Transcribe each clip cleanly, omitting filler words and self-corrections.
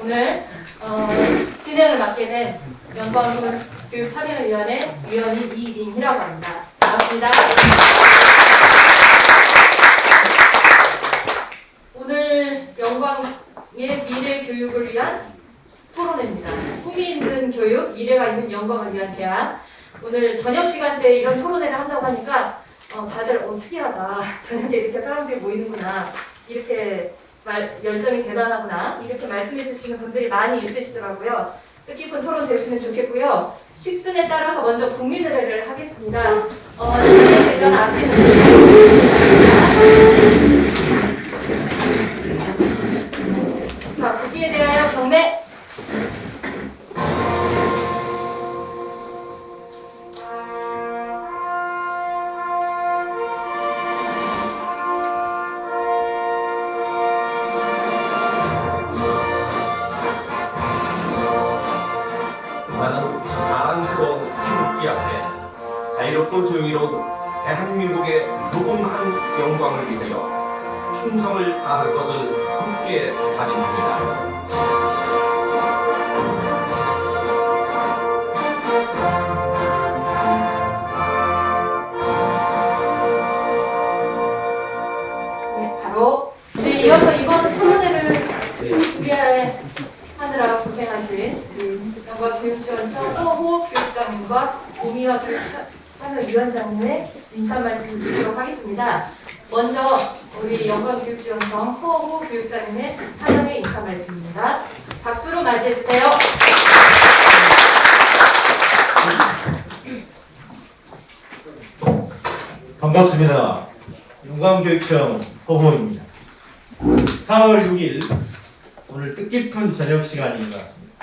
오늘 진행을 맡게 된 영광교육참여위원회 위원인 이민희라고 합니다. 반갑습니다. 오늘 영광의 미래 교육을 위한 토론회입니다. 꿈이 있는 교육, 미래가 있는 영광을 위한 대안. 오늘 저녁 시간대에 이런 토론회를 한다고 하니까 다들 특이하다. 저녁에 이렇게 사람들이 모이는구나. 이렇게 열정이 대단하구나. 이렇게 말씀해 주시는 분들이 많이 있으시더라고요. 뜻깊은 토론 됐으면 좋겠고요. 식순에 따라서 먼저 국민의례를 하겠습니다. 자리에서 일어나 앞에 있는 분들이 보내주시기 바랍니다. 자, 국기에 대하여 경례. 자랑스러운 태극기 앞에 자유롭고 조용히로운 대한민국의 무궁한 영광을 위하여 충성을 다할 것을 굳게 다짐합니다. 이어서 이번 토론회를 하느라 고생하신 영광교육지원청 허호 교육장님과 오미화 교육참여위원장님의 인사 말씀 드리도록 하겠습니다. 먼저 우리 영광교육지원청 허호 교육장님의 환영의 인사 말씀입니다. 박수로 맞이해 주세요. 반갑습니다. 영광교육청 허호입니다. 4월 6일 오늘 뜻깊은 저녁 시간인 것 같습니다.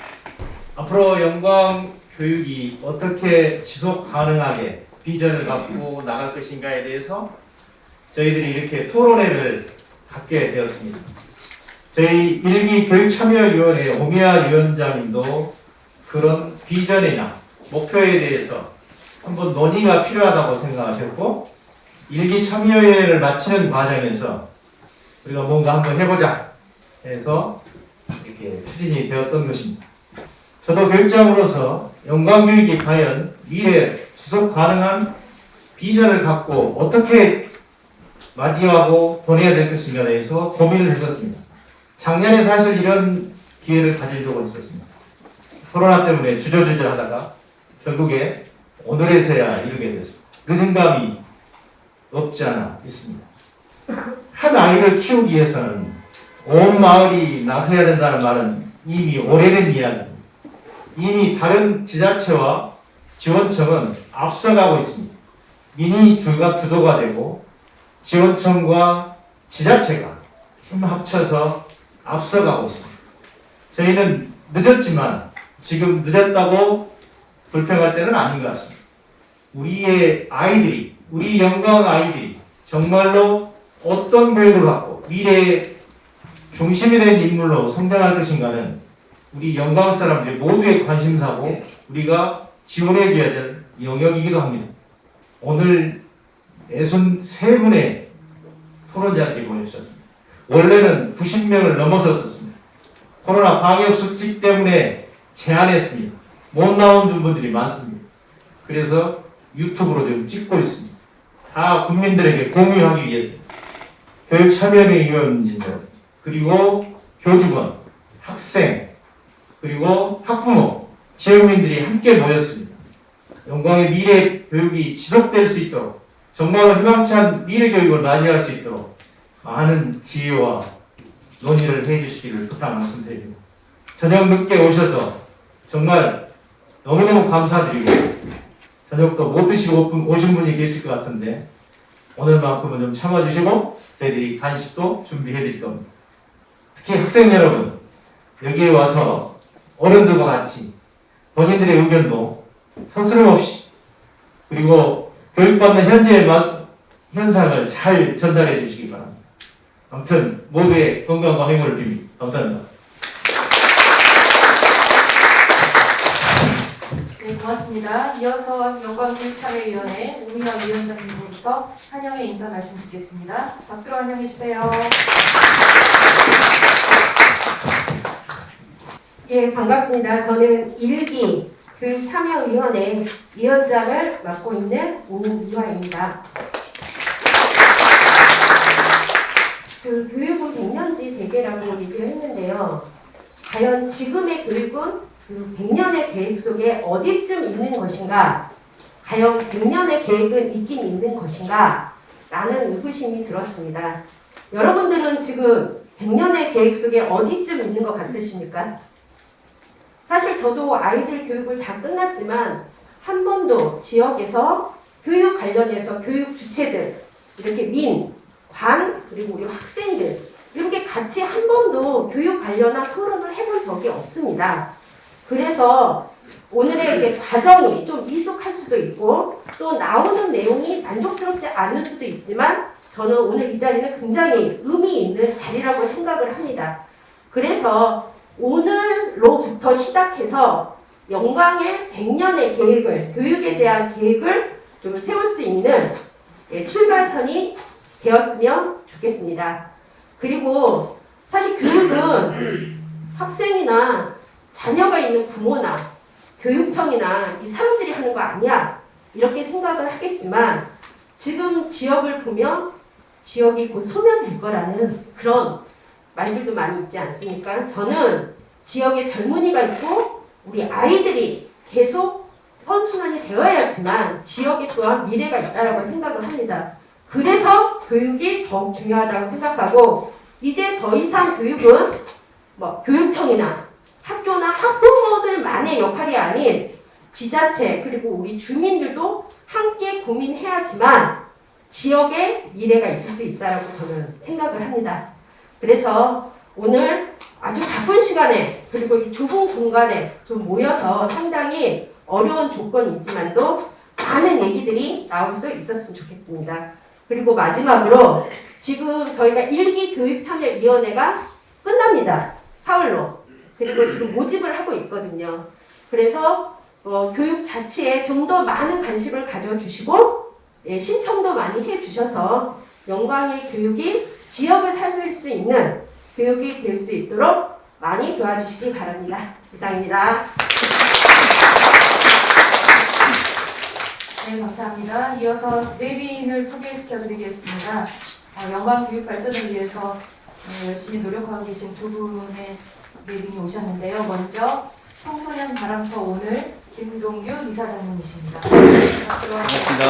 앞으로 영광교육이 어떻게 지속 가능하게 비전을 갖고 나갈 것인가에 대해서 저희들이 이렇게 토론회를 갖게 되었습니다. 저희 1기 교육참여위원회 오미아 위원장님도 그런 비전이나 목표에 대해서 한번 논의가 필요하다고 생각하셨고 1기 참여회를 마치는 과정에서 우리가 뭔가 한번 해보자 해서 이렇게 추진이 되었던 것입니다. 저도 교육장으로서 영광교육이 과연 미래 지속 가능한 비전을 갖고 어떻게 맞이하고 보내야 될 것인가에 대해서 고민을 했었습니다. 작년에 사실 이런 기회를 가질 적은 있었습니다. 코로나 때문에 주저주저 하다가 결국에 오늘에서야 이루게 됐습니다. 늦은 감이 없지 않아 있습니다. 한 아이를 키우기 위해서는 온 마을이 나서야 된다는 말은 이미 오래된 이야기입니다. 이미 다른 지자체와 지원청은 앞서가고 있습니다. 미니 주도가 되고 지원청과 지자체가 힘 합쳐서 앞서가고 있습니다. 저희는 늦었지만 지금 늦었다고 불평할 때는 아닌 것 같습니다. 우리의 아이들이, 우리 영광 아이들이 정말로 어떤 교육을 받고 미래의 중심이 된 인물로 성장할 것인가는 우리 영광 사람들 모두의 관심사고 우리가 지원해줘야 될 영역이기도 합니다. 오늘 63분의 토론자들이 모여주셨습니다. 원래는 90명을 넘어섰습니다. 코로나 방역 수칙 때문에 제한했습니다. 못 나온 분들이 많습니다. 그래서 유튜브로 좀 찍고 있습니다. 다 국민들에게 공유하기 위해서 교육참여회 위원님들 그리고 교직원, 학생 그리고 학부모, 지역민들이 함께 모였습니다. 영광의 미래 교육이 지속될 수 있도록 정말로 희망찬 미래 교육을 맞이할 수 있도록 많은 지혜와 논의를 해주시기를 부탁 말씀드립니다. 저녁 늦게 오셔서 정말 너무너무 감사드리고 저녁도 못 드시고 오신 분이 계실 것 같은데 오늘만큼은 좀 참아주시고 저희들이 간식도 준비해드릴 겁니다. 특히 학생 여러분 여기에 와서 어른들과 같이 본인들의 의견도 서스름없이 그리고 교육받는 현재의 현상을 잘 전달해 주시기 바랍니다. 아무튼 모두의 건강과 행운을 빕니다. 감사합니다. 네, 고맙습니다. 이어서 영광교육참여위원회 오미화 위원장님으로부터 환영의 인사 말씀 듣겠습니다. 박수로 환영해 주세요. 예, 반갑습니다. 저는 1기 교육참여위원회 위원장을 맡고 있는 오미화입니다. 그 교육은 100년지 대계라고 얘기를 했는데요. 과연 지금의 교육은 그 100년의 계획 속에 어디쯤 있는 것인가? 과연 100년의 계획은 있긴 있는 것인가? 라는 의구심이 들었습니다. 여러분들은 지금 100년의 계획 속에 어디쯤 있는 것 같으십니까? 사실 저도 아이들 교육을 다 끝났지만 한 번도 지역에서 교육 관련해서 교육 주체들, 이렇게 민, 관, 그리고 우리 학생들 이렇게 같이 한 번도 교육 관련한 토론을 해본 적이 없습니다. 그래서 오늘의 이제 과정이 좀 미숙할 수도 있고 또 나오는 내용이 만족스럽지 않을 수도 있지만 저는 오늘 이 자리는 굉장히 의미 있는 자리라고 생각을 합니다. 그래서 오늘로부터 시작해서 영광의 100년의 계획을, 교육에 대한 계획을 좀 세울 수 있는 출발선이 되었으면 좋겠습니다. 그리고 사실 교육은 학생이나 자녀가 있는 부모나 교육청이나 이 사람들이 하는 거 아니야 이렇게 생각을 하겠지만 지금 지역을 보면 지역이 곧 소멸될 거라는 그런 말들도 많이 있지 않습니까? 저는 지역에 젊은이가 있고 우리 아이들이 계속 선순환이 되어야지만 지역에 또한 미래가 있다고 생각을 합니다. 그래서 교육이 더욱 중요하다고 생각하고 이제 더 이상 교육은 뭐 교육청이나 학교나 학부모들만의 역할이 아닌 지자체 그리고 우리 주민들도 함께 고민해야지만 지역에 미래가 있을 수 있다고 저는 생각을 합니다. 그래서 오늘 아주 바쁜 시간에 그리고 이 좁은 공간에 좀 모여서 상당히 어려운 조건이지만도 많은 얘기들이 나올 수 있었으면 좋겠습니다. 그리고 마지막으로 지금 저희가 1기 교육참여위원회가 끝납니다. 사흘로. 그리고 지금 모집을 하고 있거든요. 그래서 교육 자체에 좀 더 많은 관심을 가져주시고 신청도 많이 해주셔서 영광의 교육이 지역을 살릴 수 있는 교육이 될 수 있도록 많이 도와주시기 바랍니다. 이상입니다. 네, 감사합니다. 이어서 내빈을 소개시켜드리겠습니다. 영광 교육 발전을 위해서 열심히 노력하고 계신 두 분의 내빈이 오셨는데요. 먼저 청소년 자랑터 오늘 김동규 이사장님이십니다. 박수로 반갑습니다.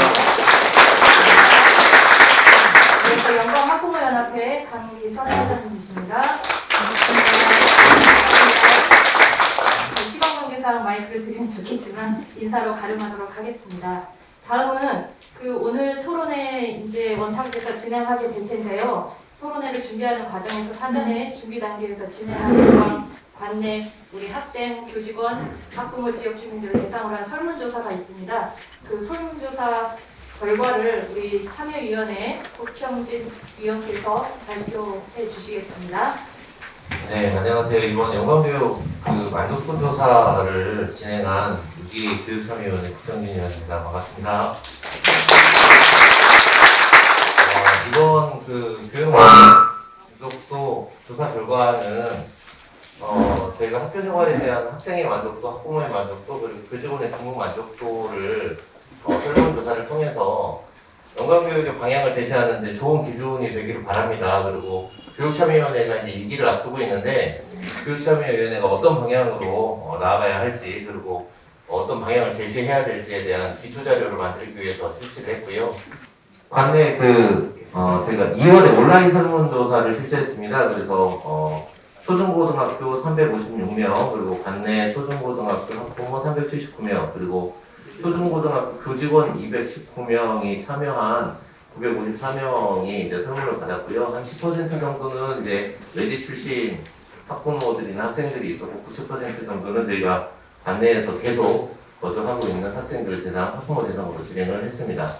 그래서 영광 학부모연합회 강미선 사장님이십니다. 시간 관계상 마이크를 드리면 좋겠지만 인사로 가름하도록 하겠습니다. 다음은 그 오늘 토론회 이제 원상태에서 진행하게 될 텐데요. 토론회를 준비하는 과정에서 사전에 준비 단계에서 진행하는 관내 우리 학생, 교직원, 학부모 지역 주민들을 대상으로 한 설문조사가 있습니다. 그 설문조사 결과를 우리 참여위원회 국형진 위원께서 발표해 주시겠습니다. 네, 안녕하세요. 이번 영광교육 만족도 조사를 진행한 6기 교육참여위원회 국정진위원입니다. 반갑습니다. 이번 교육 만족도 조사 결과는 저희가 학교 생활에 대한 학생의 만족도, 학부모의 만족도, 그리고 교직원의 근무 만족도를 설문조사를 통해서 영광교육의 방향을 제시하는데 좋은 기준이 되기를 바랍니다. 그리고 교육참여위원회가 이제 2기를 앞두고 있는데 교육참여위원회가 어떤 방향으로 나아가야 할지 그리고 어떤 방향을 제시해야 될지에 대한 기초 자료를 만들기 위해서 실시를 했고요. 관내 저희가 2월에 온라인 설문조사를 실시했습니다. 그래서 초중고등학교 356명 그리고 관내 초중고등학교 학부모 379명 그리고 초중고등학교 교직원 219명이 참여한 954명이 이제 설문을 받았고요. 한 10% 정도는 이제 외지 출신 학부모들이나 학생들이 있었고 90% 정도는 저희가 관내에서 계속 거주하고 있는 학생들 대상, 학부모 대상으로 진행을 했습니다.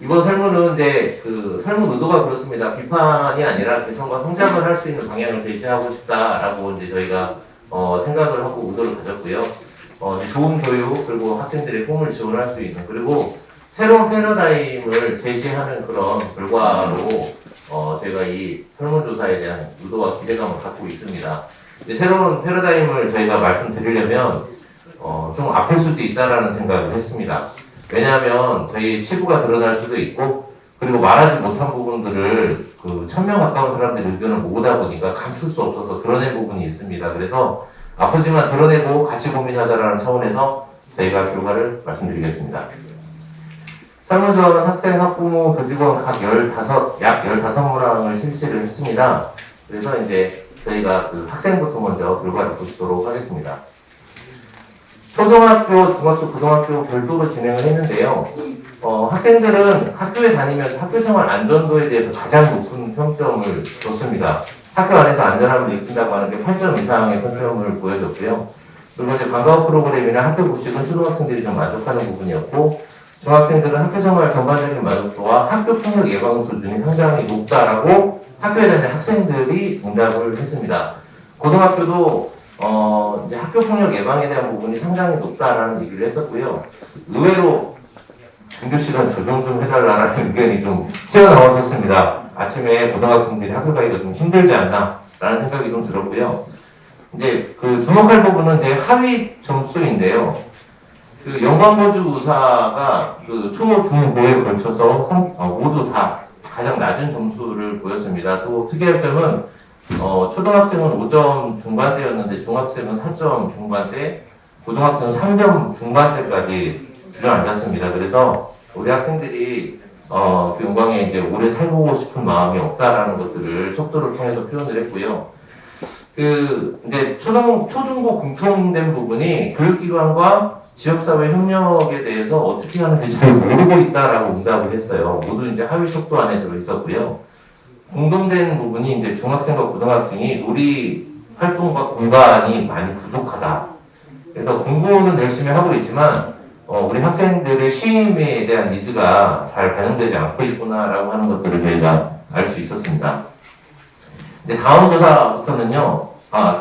이번 설문은 이제 설문 의도가 그렇습니다. 비판이 아니라 개선과 성장을 할 수 있는 방향을 제시하고 싶다라고 이제 저희가 생각을 하고 의도를 가졌고요. 좋은 교육 그리고 학생들의 꿈을 지원할 수 있는 그리고 새로운 패러다임을 제시하는 그런 결과로 저희가 이 설문조사에 대한 의도와 기대감을 갖고 있습니다. 이제 새로운 패러다임을 저희가 말씀드리려면 좀 아플 수도 있다라는 생각을 했습니다. 왜냐하면 저희 치부가 드러날 수도 있고 그리고 말하지 못한 부분들을 그 1000명 가까운 사람들의 의견을 모으다 보니까 감출 수 없어서 드러낸 부분이 있습니다. 그래서 아프지만 드러내고 같이 고민하자라는 차원에서 저희가 결과를 말씀드리겠습니다. 설문조사는 학생, 학부모, 교직원 약 15문항을 실시를 했습니다. 그래서 이제 저희가 그 학생부터 먼저 결과를 보시도록 하겠습니다. 초등학교, 중학교, 고등학교 별도로 진행을 했는데요. 학생들은 학교에 다니면서 학교생활 안전도에 대해서 가장 높은 평점을 줬습니다. 학교 안에서 안전함을 느낀다고 하는 게 8점 이상의 평점을 보여줬고요. 그리고 이제 방과후 프로그램이나 학교 급식은 초등학생들이 좀 만족하는 부분이었고, 중학생들은 학교생활 전반적인 만족도와 학교폭력 예방 수준이 상당히 높다라고 학교에 다니는 학생들이 응답을 했습니다. 고등학교도 이제 학교폭력 예방에 대한 부분이 상당히 높다라는 얘기를 했었고요. 의외로 등교 시간 조정 좀 해달라는 의견이 좀 튀어나왔었습니다. 아침에 고등학생들이 학교 가기가 좀 힘들지 않나라는 생각이 좀 들었고요. 이제 그 주목할 부분은 이제 하위 점수인데요. 그 영광거주 의사가 그 초, 중, 고에 걸쳐서 모두 다 가장 낮은 점수를 보였습니다. 또 특이할 점은 초등학생은 5점 중반대였는데 중학생은 4점 중반대, 고등학생은 3점 중반대까지 주저앉았습니다. 그래서 우리 학생들이 그 영광에 이제 오래 살고 싶은 마음이 없다라는 것들을 척도를 통해서 표현을 했고요. 그 이제 초중고 공통된 부분이 교육기관과 지역사회 협력에 대해서 어떻게 하는지 잘 모르고 있다라고 응답을 했어요. 모두 이제 하위 척도 안에 들어 있었고요. 공동된 부분이 이제 중학생과 고등학생이 놀이 활동과 공간이 많이 부족하다. 그래서 공부는 열심히 하고 있지만 우리 학생들의 쉼에 대한 니즈가 잘 반영되지 않고 있구나라고 하는 것들을 저희가 알 수 있었습니다. 이제 다음 조사부터는요.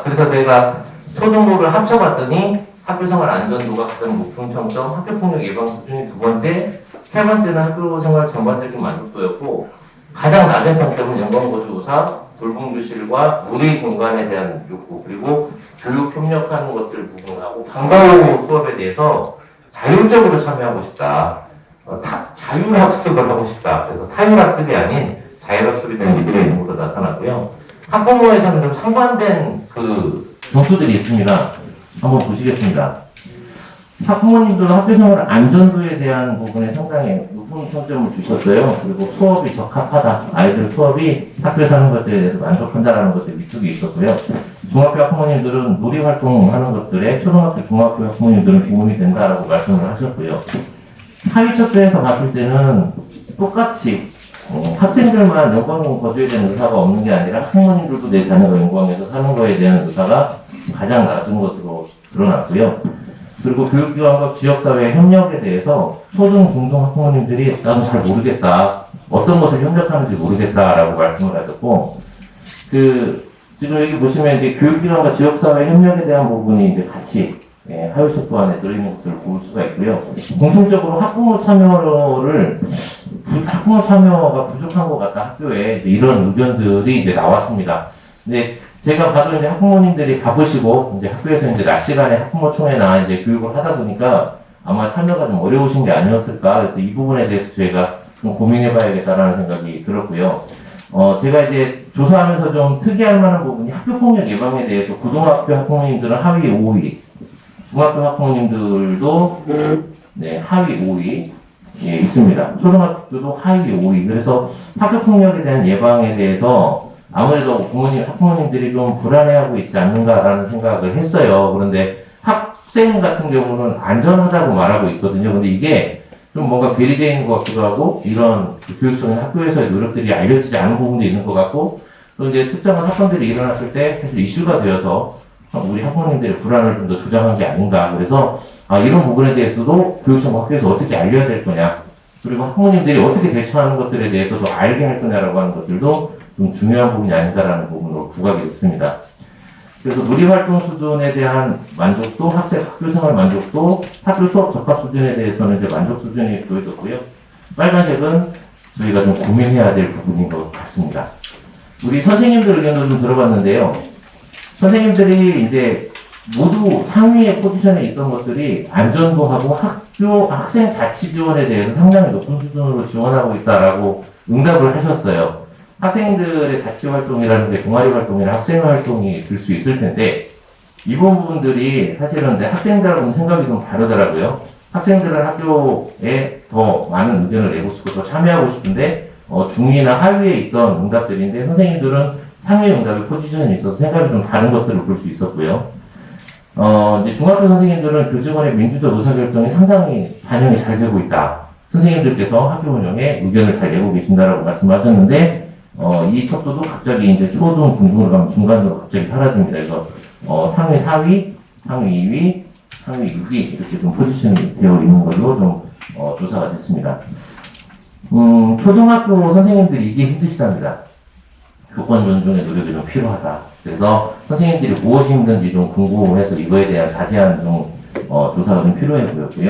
그래서 저희가 초중고를 합쳐봤더니 학교생활 안전도가 가장 높은 평점, 학교폭력 예방 수준이 두 번째, 세 번째는 학교생활 전반적인 만족도였고 가장 낮은 평점은 영광거주의사, 돌봄교실과 놀이 공간에 대한 욕구, 그리고 교육 협력하는 것들 부분하고 방과후 수업에 대해서 자율적으로 참여하고 싶다. 자율학습을 하고 싶다. 그래서 타율학습이 아닌 자율학습에 대한 의지가 있는 것으로 나타났고요. 학부모에서는 좀 상반된 그 점수들이 있습니다. 한번 보시겠습니다. 학부모님들은 학교생활 안전도에 대한 부분에 상당히 높은 평점을 주셨어요. 그리고 수업이 적합하다. 아이들 수업이 학교에 사는 것들에 대해서 만족한다라는 것에 위축이 있었고요. 중학교 학부모님들은 놀이활동하는 것들에 초등학교, 중학교 학부모님들은 도움이 된다라고 말씀을 하셨고요. 하위 척도에서 봤을 때는 똑같이 학생들만 영광 거주에 대한 의사가 없는 게 아니라 학부모님들도 내 자녀가 영광에서 사는 거에 대한 의사가 가장 낮은 것으로 드러났고요. 그리고 교육기관과 지역사회 협력에 대해서 초등, 중등 학부모님들이 나도 잘 모르겠다. 어떤 것을 협력하는지 모르겠다라고 말씀을 하셨고, 지금 여기 보시면 이제 교육기관과 지역사회 협력에 대한 부분이 이제 같이 하위 척도 안에 들어있는 것을 볼 수가 있고요. 공통적으로 학부모 참여가 부족한 것 같다. 학교에 이런 의견들이 이제 나왔습니다. 근데 제가 봐도 이제 학부모님들이 바쁘시고 이제 학교에서 이제 낮 시간에 학부모총회나 이제 교육을 하다 보니까 아마 참여가 좀 어려우신 게 아니었을까. 그래서 이 부분에 대해서 저희가 좀 고민해봐야겠다라는 생각이 들었고요. 제가 이제 조사하면서 좀 특이할 만한 부분이 학교폭력 예방에 대해서 고등학교 학부모님들은 하위 5위, 중학교 학부모님들도 하위 5위 있습니다. 초등학교도 하위 5위. 그래서 학교폭력에 대한 예방에 대해서 아무래도 학부모님들이 좀 불안해하고 있지 않는가라는 생각을 했어요. 그런데 학생 같은 경우는 안전하다고 말하고 있거든요. 근데 이게 좀 뭔가 괴리되어 있는 것 같기도 하고, 이런 교육청인 학교에서의 노력들이 알려지지 않은 부분도 있는 것 같고, 또 이제 특정한 사건들이 일어났을 때 사실 이슈가 되어서 우리 학부모님들의 불안을 좀 더 조장한 게 아닌가. 그래서 이런 부분에 대해서도 교육청 학교에서 어떻게 알려야 될 거냐, 그리고 학부모님들이 어떻게 대처하는 것들에 대해서도 알게 할 거냐라고 하는 것들도 좀 중요한 부분이 아닌가라는 부분으로 부각이 됐습니다. 그래서 놀이활동 수준에 대한 만족도, 학교생활 만족도, 학교 수업 적합 수준에 대해서는 이제 만족 수준이 보여졌고요. 빨간색은 저희가 좀 고민해야 될 부분인 것 같습니다. 우리 선생님들 의견도 좀 들어봤는데요. 선생님들이 이제 모두 상위의 포지션에 있던 것들이 안전도 하고 학생 자치 지원에 대해서 상당히 높은 수준으로 지원하고 있다라고 응답을 하셨어요. 학생들의 자치 활동이라는 게 동아리 활동이나 학생 활동이 될 수 있을 텐데, 이 부분들이 사실은 학생들하고는 생각이 좀 다르더라고요. 학생들은 학교에 더 많은 의견을 내고 싶고 더 참여하고 싶은데, 중위나 하위에 있던 응답들인데, 선생님들은 상위 응답의 포지션에 있어서 생각이 좀 다른 것들을 볼 수 있었고요. 이제 중학교 선생님들은 교직원의 민주적 의사결정이 상당히 반영이 잘 되고 있다. 선생님들께서 학교 운영에 의견을 잘 내고 계신다라고 말씀하셨는데, 이 척도도 갑자기 이제 초등, 중등으로 가면 중간으로 갑자기 사라집니다. 그래서, 상위 4위, 상위 2위, 상위 6위, 이렇게 좀 포지션이 되어 있는 걸로 좀, 조사가 됐습니다. 초등학교 선생님들이 이게 힘드시답니다. 교권 존중의 노력이 좀 필요하다. 그래서 선생님들이 무엇이 힘든지 좀 궁금해서 이거에 대한 자세한 좀, 조사가 좀 필요해 보였고요.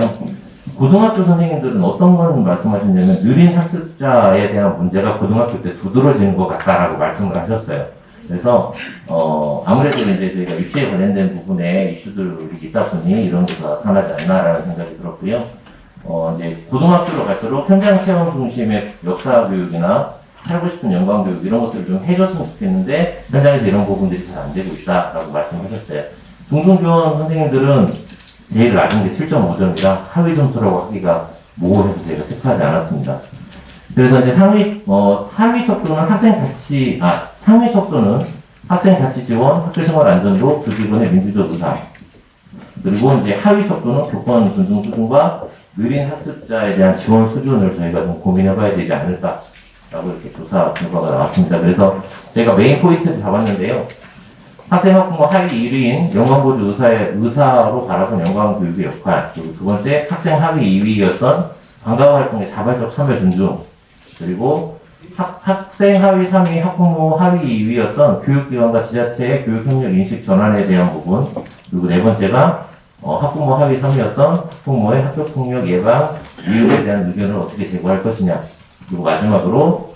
고등학교 선생님들은 어떤 건 말씀하셨냐면, 느린 학습자에 대한 문제가 고등학교 때 두드러지는 것 같다라고 말씀을 하셨어요. 그래서, 아무래도 이제 저희가 입시에 관련된 부분에 이슈들이 있다 보니 이런 것도 나타나지 않나라는 생각이 들었고요. 이제 고등학교로 갈수록 현장 체험 중심의 역사 교육이나 살고 싶은 영광 교육 이런 것들을 좀 해줬으면 좋겠는데, 현장에서 이런 부분들이 잘 안 되고 있다라고 말씀하셨어요. 중등교원 선생님들은 제일 낮은 게 7.5점이라 하위 점수라고 하기가 모호해서 제가 체크하지 않았습니다. 그래서 이제 하위 척도는 상위 척도는 학생 자치 지원, 학교 생활 안전도, 교직원의 민주적 의사. 그리고 이제 하위 척도는 교권 존중 수준과 느린 학습자에 대한 지원 수준을 저희가 좀 고민해 봐야 되지 않을까. 라고 이렇게 조사 결과가 나왔습니다. 그래서 저희가 메인 포인트를 잡았는데요. 학생학부모 하위 1위인 영광보조 의사로 바라본 영광교육의 역할, 그리고 두 번째 학생 하위 2위였던 방과후활동의 자발적 참여 존중, 그리고 학생 하위 3위, 학부모 하위 2위였던 교육기관과 지자체의 교육협력 인식 전환에 대한 부분, 그리고 네 번째가 학부모 하위 3위였던 학부모의 학교폭력 예방, 이유에 대한 의견을 어떻게 제고할 것이냐, 그리고 마지막으로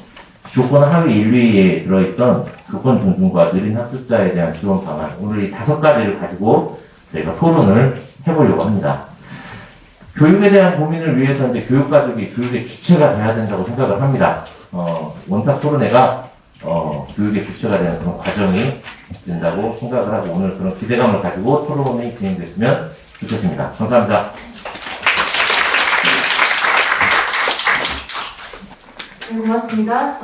교권 하위 1위에 들어있던 교권 존중과 느린 학습자에 대한 지원 방안, 오늘 이 5가지를 가지고 저희가 토론을 해보려고 합니다. 교육에 대한 고민을 위해서 이제 교육가족이 교육의 주체가 돼야 된다고 생각을 합니다. 원탁 토론회가 교육의 주체가 되는 그런 과정이 된다고 생각을 하고 오늘 그런 기대감을 가지고 토론이 진행됐으면 좋겠습니다. 감사합니다. 네, 고맙습니다.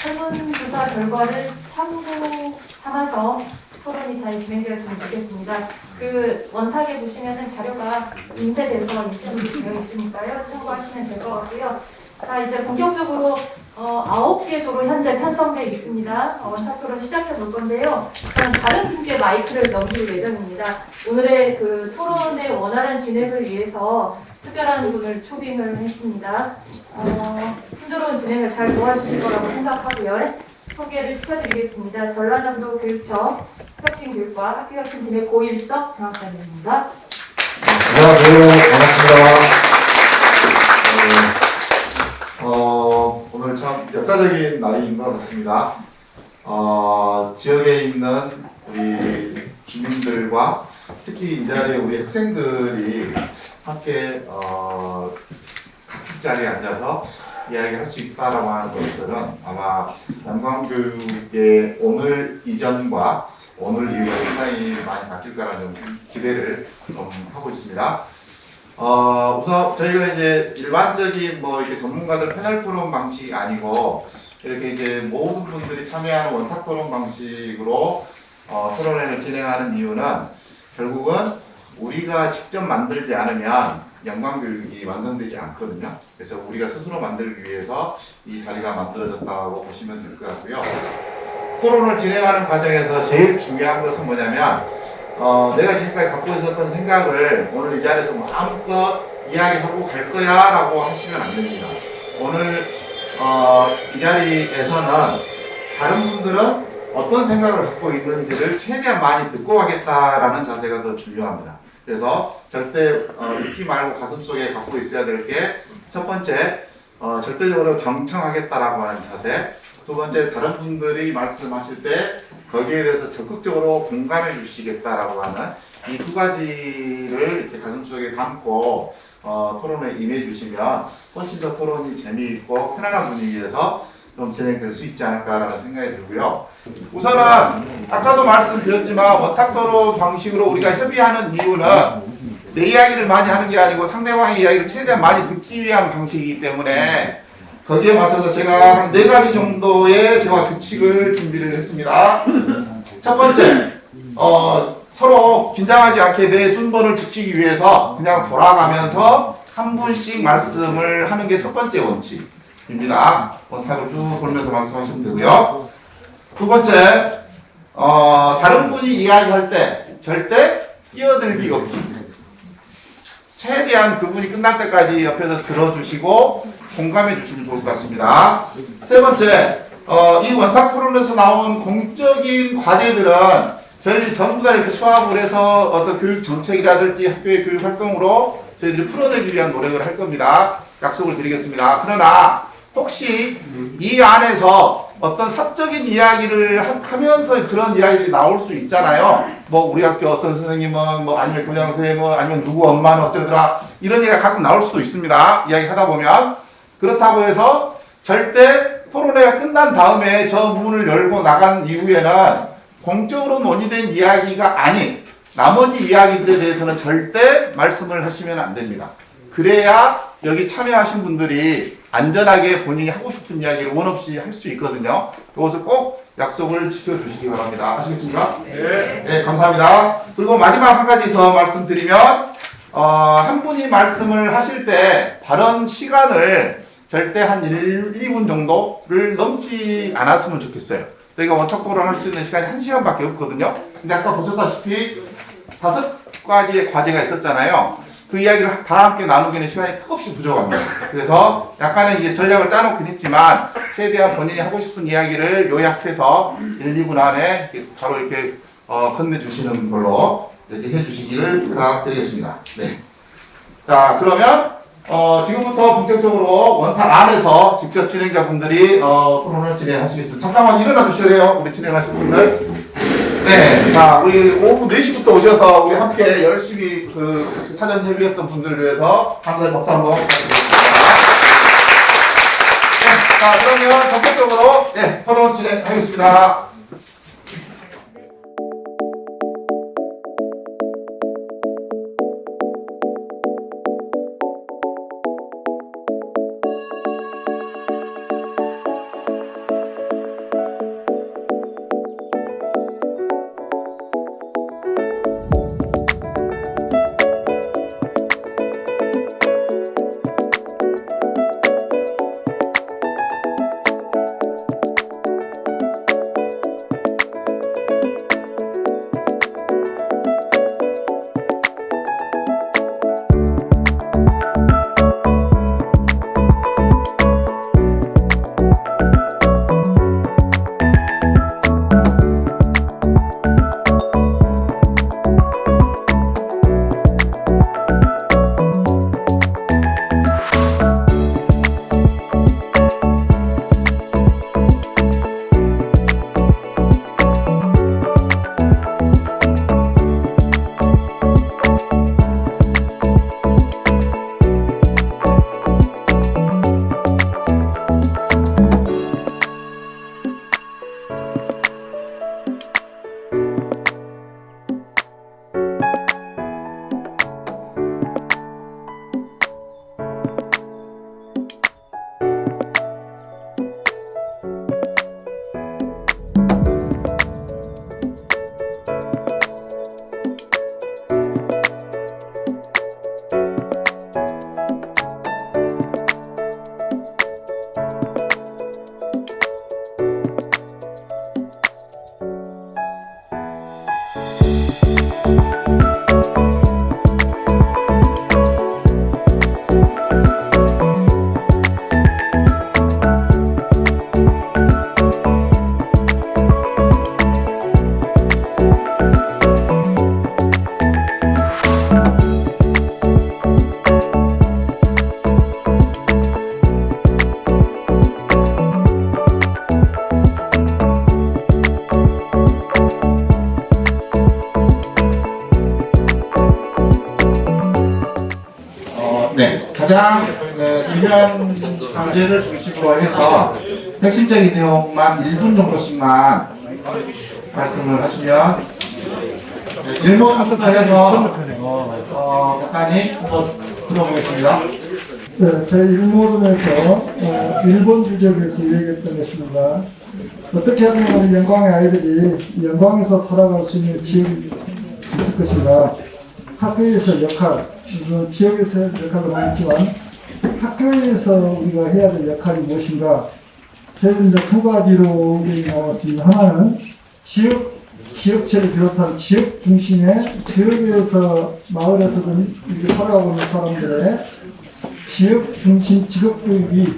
설문조사 결과를 참고 삼아서 토론이 잘 진행되었으면 좋겠습니다. 그 원탁에 보시면은 자료가 인쇄돼서 인쇄되어 있으니까요. 참고하시면 될 것 같고요. 자, 이제 본격적으로 9개소로 현재 편성되어 있습니다. 원탁 토론 시작해 볼 건데요. 저는 다른 분께 마이크를 넘길 예정입니다. 오늘의 그 토론의 원활한 진행을 위해서 특별한 분을 초빙을 했습니다. 순조로운 진행을 잘 도와주실 거라고 생각하고요. 소개를 시켜드리겠습니다. 전라남도 교육청 혁신교육과 학교혁신팀의 고일석 장학사님입니다. 안녕하세요. 반갑습니다. 오늘 참 역사적인 날인 것 같습니다. 지역에 있는 우리 주민들과 특히 이 자리에 우리 학생들이 함께 같은 자리에 앉아서 이야기할 수 있다라고 하는 것들은 아마 영광교육의 오늘 이전과 오늘 이후가 상당히 많이 바뀔 거라는 기대를 좀 하고 있습니다. 우선 저희가 이제 일반적인 뭐 이렇게 전문가들 패널 토론 방식이 아니고 이렇게 이제 모든 분들이 참여하는 원탁 토론 방식으로 토론회를 진행하는 이유는 결국은 우리가 직접 만들지 않으면 영광교육이 완성되지 않거든요. 그래서 우리가 스스로 만들기 위해서 이 자리가 만들어졌다고 보시면 될 것 같고요. 토론을 진행하는 과정에서 제일 중요한 것은 뭐냐면 내가 지금까지 갖고 있었던 생각을 오늘 이 자리에서 마음껏 이야기하고 갈 거야 라고 하시면 안 됩니다. 오늘 이 자리에서는 다른 분들은 어떤 생각을 갖고 있는지를 최대한 많이 듣고 가겠다라는 자세가 더 중요합니다. 그래서 절대 잊지 말고 가슴속에 갖고 있어야 될 게 첫 번째 절대적으로 경청하겠다라고 하는 자세, 두 번째 다른 분들이 말씀하실 때 거기에 대해서 적극적으로 공감해 주시겠다라고 하는 이 두 가지를 이렇게 가슴속에 담고 토론에 임해 주시면 훨씬 더 토론이 재미있고 편안한 분위기에서 좀 진행될 수 있지 않을까라는 생각이 들고요. 우선은 아까도 말씀드렸지만 원탁 토론 방식으로 우리가 협의하는 이유는 내 이야기를 많이 하는 게 아니고 상대방의 이야기를 최대한 많이 듣기 위한 방식이기 때문에 거기에 맞춰서 제가 한 4가지 정도의 대화 규칙을 준비를 했습니다. 첫 번째, 서로 긴장하지 않게 내 순번을 지키기 위해서 그냥 돌아가면서 한 분씩 말씀을 하는 게 첫 번째 원칙입니다. 원탁을 쭉 돌면서 말씀하시면 되고요. 두 번째, 다른 분이 이야기할 때 절대 끼어들기 없기. 최대한 그분이 끝날 때까지 옆에서 들어주시고 공감해 주시면 좋을 것 같습니다. 세 번째, 이 원탁 토론에서 나온 공적인 과제들은 저희들이 전부 다 이렇게 수합을 해서 어떤 교육 정책이라든지 학교의 교육 활동으로 저희들이 풀어내기 위한 노력을 할 겁니다. 약속을 드리겠습니다. 그러나 혹시 이 안에서 어떤 사적인 이야기를 하면서 그런 이야기들이 나올 수 있잖아요. 뭐 우리 학교 어떤 선생님은 뭐 아니면 교장 선생님은 아니면 누구 엄마는 어쩌더라 이런 얘기가 가끔 나올 수도 있습니다. 이야기 하다 보면 그렇다고 해서 절대 토론회가 끝난 다음에 저 문을 열고 나간 이후에는 공적으로 논의된 이야기가 아닌 나머지 이야기들에 대해서는 절대 말씀을 하시면 안 됩니다. 그래야 여기 참여하신 분들이 안전하게 본인이 하고 싶은 이야기를 원 없이 할 수 있거든요. 그것을 꼭 약속을 지켜주시기 바랍니다. 아시겠습니까? 네, 감사합니다. 그리고 마지막 한 가지 더 말씀드리면 한 분이 말씀을 하실 때 발언 시간을 절대 한 1, 2분 정도를 넘지 않았으면 좋겠어요. 저희가 원탁 토론할 수 있는 시간이 1시간밖에 없거든요. 근데 아까 보셨다시피 5가지의 과제가 있었잖아요. 그 이야기를 다 함께 나누기는 시간이 턱없이 부족합니다. 그래서 약간의 이제 전략을 짜놓긴 했지만 최대한 본인이 하고 싶은 이야기를 요약해서 1, 2분 안에 바로 이렇게 건네주시는 걸로 이렇게 해주시기를 부탁드리겠습니다. 네. 자, 그러면 지금부터 본격적으로 원탁 안에서 직접 진행자분들이 토론을 진행하시겠습니다. 잠깐만 일어나 주실래요? 우리 진행하실 분들. 네, 자, 우리 오후 4시부터 오셔서 우리 함께 열심히 같이 사전 협의했던 분들을 위해서 감사의 박수 한번 부탁드리겠습니다. 네, 자, 그러면 본격적으로 토론 진행하겠습니다. 가장 중요한 주제를 중심으로 해서 핵심적인 내용만 1분 정도씩만 말씀을 하시면 1번부터 해서 간단히 한번 들어보겠습니다. 네, 저희 일모름에서 일본 주제에 대해서 얘기했던 것입니다. 어떻게 하면 우리 영광의 아이들이 영광에서 살아갈 수 있는 지역이 있을 것인가. 학교에서 역할, 지역에서 역할도 많지만 학교에서 우리가 해야 될 역할이 무엇인가. 저희는 이제 두 가지로 나왔습니다. 하나는 기업체를 비롯한 지역 중심의 지역에서 마을에서든 이렇게 살아가고 있는 사람들의 지역 중심 직업 교육이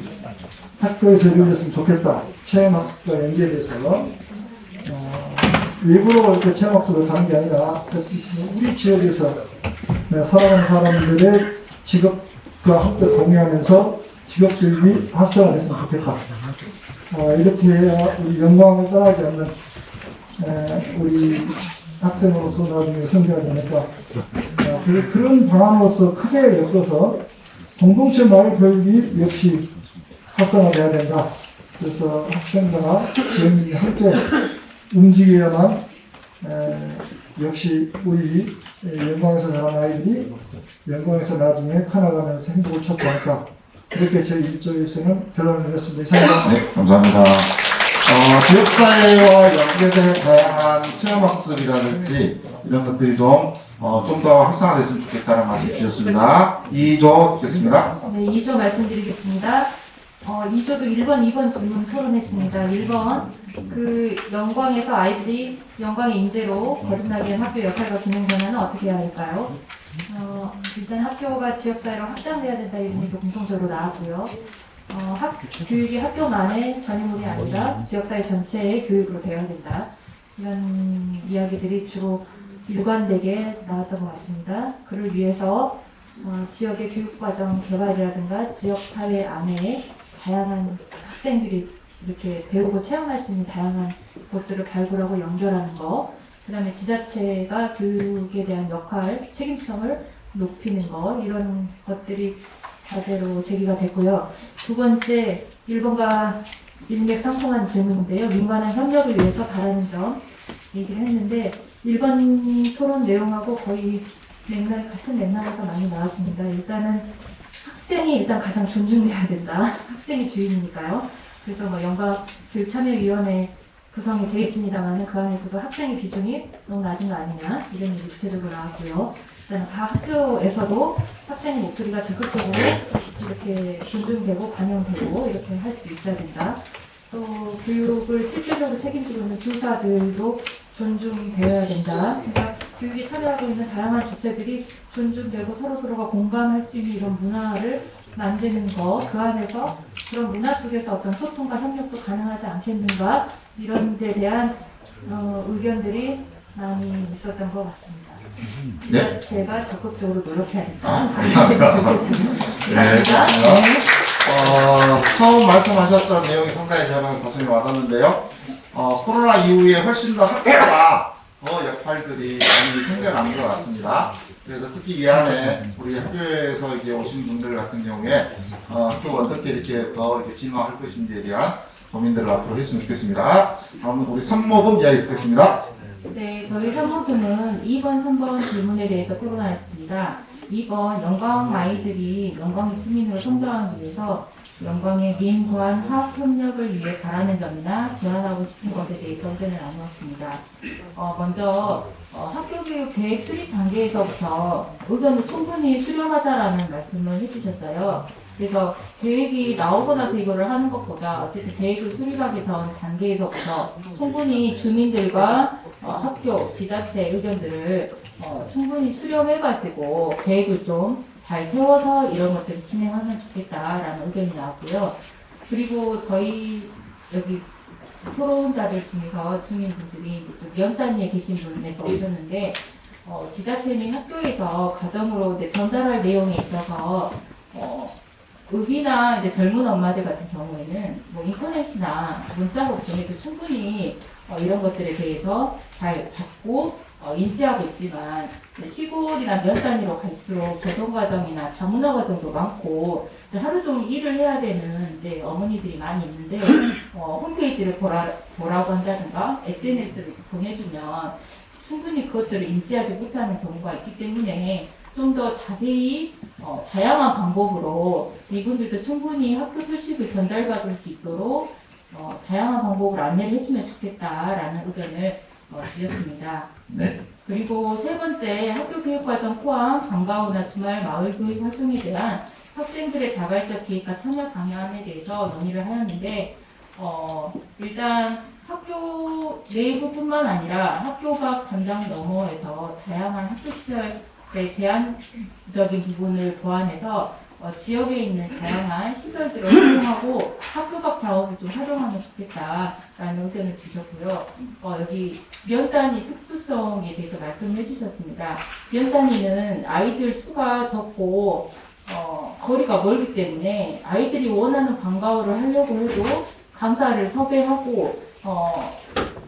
학교에서 이루어졌으면 좋겠다. 체험학습과 연계돼서 일부러 이렇게 체험학습을 가는 게 아니라 우리 지역에서 살아가는 사람들의 직업과 함께 공유하면서 직업 교육이 활성화됐으면 좋겠다. 이렇게 해야 우리 영광을 떠나지 않는 우리 학생으로서 나중에 성장이 되니까 그런 방안으로서 크게 엮어서 공동체 마을 교육이 역시 활성화돼야 된다. 그래서 학생과 지역민이 함께 움직여야만 역시 우리 영광에서 자란 아이들이 영광에서 나중에 커나가면서 행복을 찾지 않을까. 그렇게 저희 일조에서는 결론을 내렸습니다. 이상입니다. 네, 감사합니다. 지역사회와 연계된 다양한 체험학습이라든지 이런 것들이 좀 더 활성화됐으면 좋겠다는 말씀 주셨습니다. 2조 듣겠습니다. 네, 2조 말씀드리겠습니다. 2조도 1번, 2번 질문 토론했습니다. 1번, 영광에서 아이들이 영광의 인재로 거듭나게 한 학교 역할과 기능 변화는 어떻게 해야 할까요? 일단 학교가 지역사회로 확장돼야 된다 이런 얘기가 공통적으로 나왔고요. 교육이 학교만의 전유물이 아니라 지역사회 전체의 교육으로 되어야 된다. 이런 이야기들이 주로 일관되게 나왔던 것 같습니다. 그를 위해서 지역의 교육과정 개발이라든가 지역사회 안에 다양한 학생들이 이렇게 배우고 체험할 수 있는 다양한 것들을 발굴하고 연결하는 거, 그 다음에 지자체가 교육에 대한 역할, 책임성을 높이는 거, 이런 것들이 과제로 제기가 됐고요. 두 번째, 1번과 일맥상통한 질문인데요. 민관한 협력을 위해서 바라는 점 얘기를 했는데 1번 토론 내용하고 거의 같은 맥락에서 많이 나왔습니다. 일단은 학생이 일단 가장 존중돼야 된다. 학생이 주인이니까요. 그래서 영광교육참여위원회 구성이 되어 있습니다만 그 안에서도 학생의 비중이 너무 낮은 거 아니냐 이런 얘기 구체적으로 나왔고요. 일단 각 학교에서도 학생의 목소리가 적극적으로 이렇게 존중되고 반영되고 이렇게 할 수 있어야 된다. 또 교육을 실질적으로 책임지고 있는 교사들도 존중되어야 된다. 그러니까 교육에 참여하고 있는 다양한 주체들이 존중되고 서로서로가 공감할 수 있는 이런 문화를 만드는 거, 그 안에서 그런 문화 속에서 어떤 소통과 협력도 가능하지 않겠는가 이런 데 대한 의견들이 많이 있었던 것 같습니다. 지자체가 적극적으로 노력해야 된다. 감사합니다. 네, 그렇습니다. 처음 말씀하셨던 내용이 상당히 저는 가슴에 와닿는데요. 코로나 이후에 훨씬 더 학교가 더 역할들이 많이 생겨난 것 같습니다. 그래서 특히 이 안에 우리 학교에서 이제 오신 분들 같은 경우에 학교가 어떻게 이렇게 더 이렇게 진화할 것인지에 대한 고민들을 앞으로 했으면 좋겠습니다. 다음은 우리 산모금 이야기 듣겠습니다. 네, 저희 산모금은 2번, 3번 질문에 대해서 토론하였습니다. 2번, 영광 아이들이 영광의 시민으로 성장하기 위해서 영광의 민관 화학 협력을 위해 바라는 점이나 제안하고 싶은 것에 대해서 의견을 나누었습니다. 먼저 학교 교육 계획 수립 단계에서부터 의견을 충분히 수렴하자라는 말씀을 해주셨어요. 그래서 계획이 나오고 나서 이거를 하는 것보다 어쨌든 계획을 수립하기 전 단계에서부터 충분히 주민들과 학교, 지자체 의견들을 충분히 수렴해가지고 계획을 좀 잘 세워서 이런 것들을 진행하면 좋겠다라는 의견이 나왔고요. 그리고 저희 여기 토론자들 중에서 주민분들이 연단위에 계신 분에서 오셨는데 지자체 및 학교에서 가정으로 전달할 내용에 있어서 의비나 이제 젊은 엄마들 같은 경우에는 뭐 인터넷이나 문자로 통해서 충분히 이런 것들에 대해서 잘 받고 인지하고 있지만 시골이나 면 단위로 갈수록 개선 과정이나 다문화 과정도 많고 이제 하루 종일 일을 해야 되는 이제 어머니들이 많이 있는데 홈페이지를 보라고 한다든가 SNS를 보내주면 충분히 그것들을 인지하지 못하는 경우가 있기 때문에 좀 더 자세히 다양한 방법으로 이분들도 충분히 학교 소식을 전달받을 수 있도록 다양한 방법으로 안내를 해주면 좋겠다라는 의견을 드렸습니다. 네. 그리고 세 번째, 학교 교육과정 포함 방과 후나 주말 마을 교육 활동에 대한 학생들의 자발적 기획과 참여 방향에 대해서 논의를 하였는데 일단 학교 내부뿐만 아니라 학교 밖 담당 너머에서 다양한 학교 시설의 제한적인 부분을 보완해서 지역에 있는 다양한 시설들을 활용하고 학교 밖 자원을 좀 활용하면 좋겠다라는 의견을 주셨고요. 여기 면 단위 특수성에 대해서 말씀을 해주셨습니다. 면 단위는 아이들 수가 적고 거리가 멀기 때문에 아이들이 원하는 방과후를 하려고 해도 강사를 섭외하고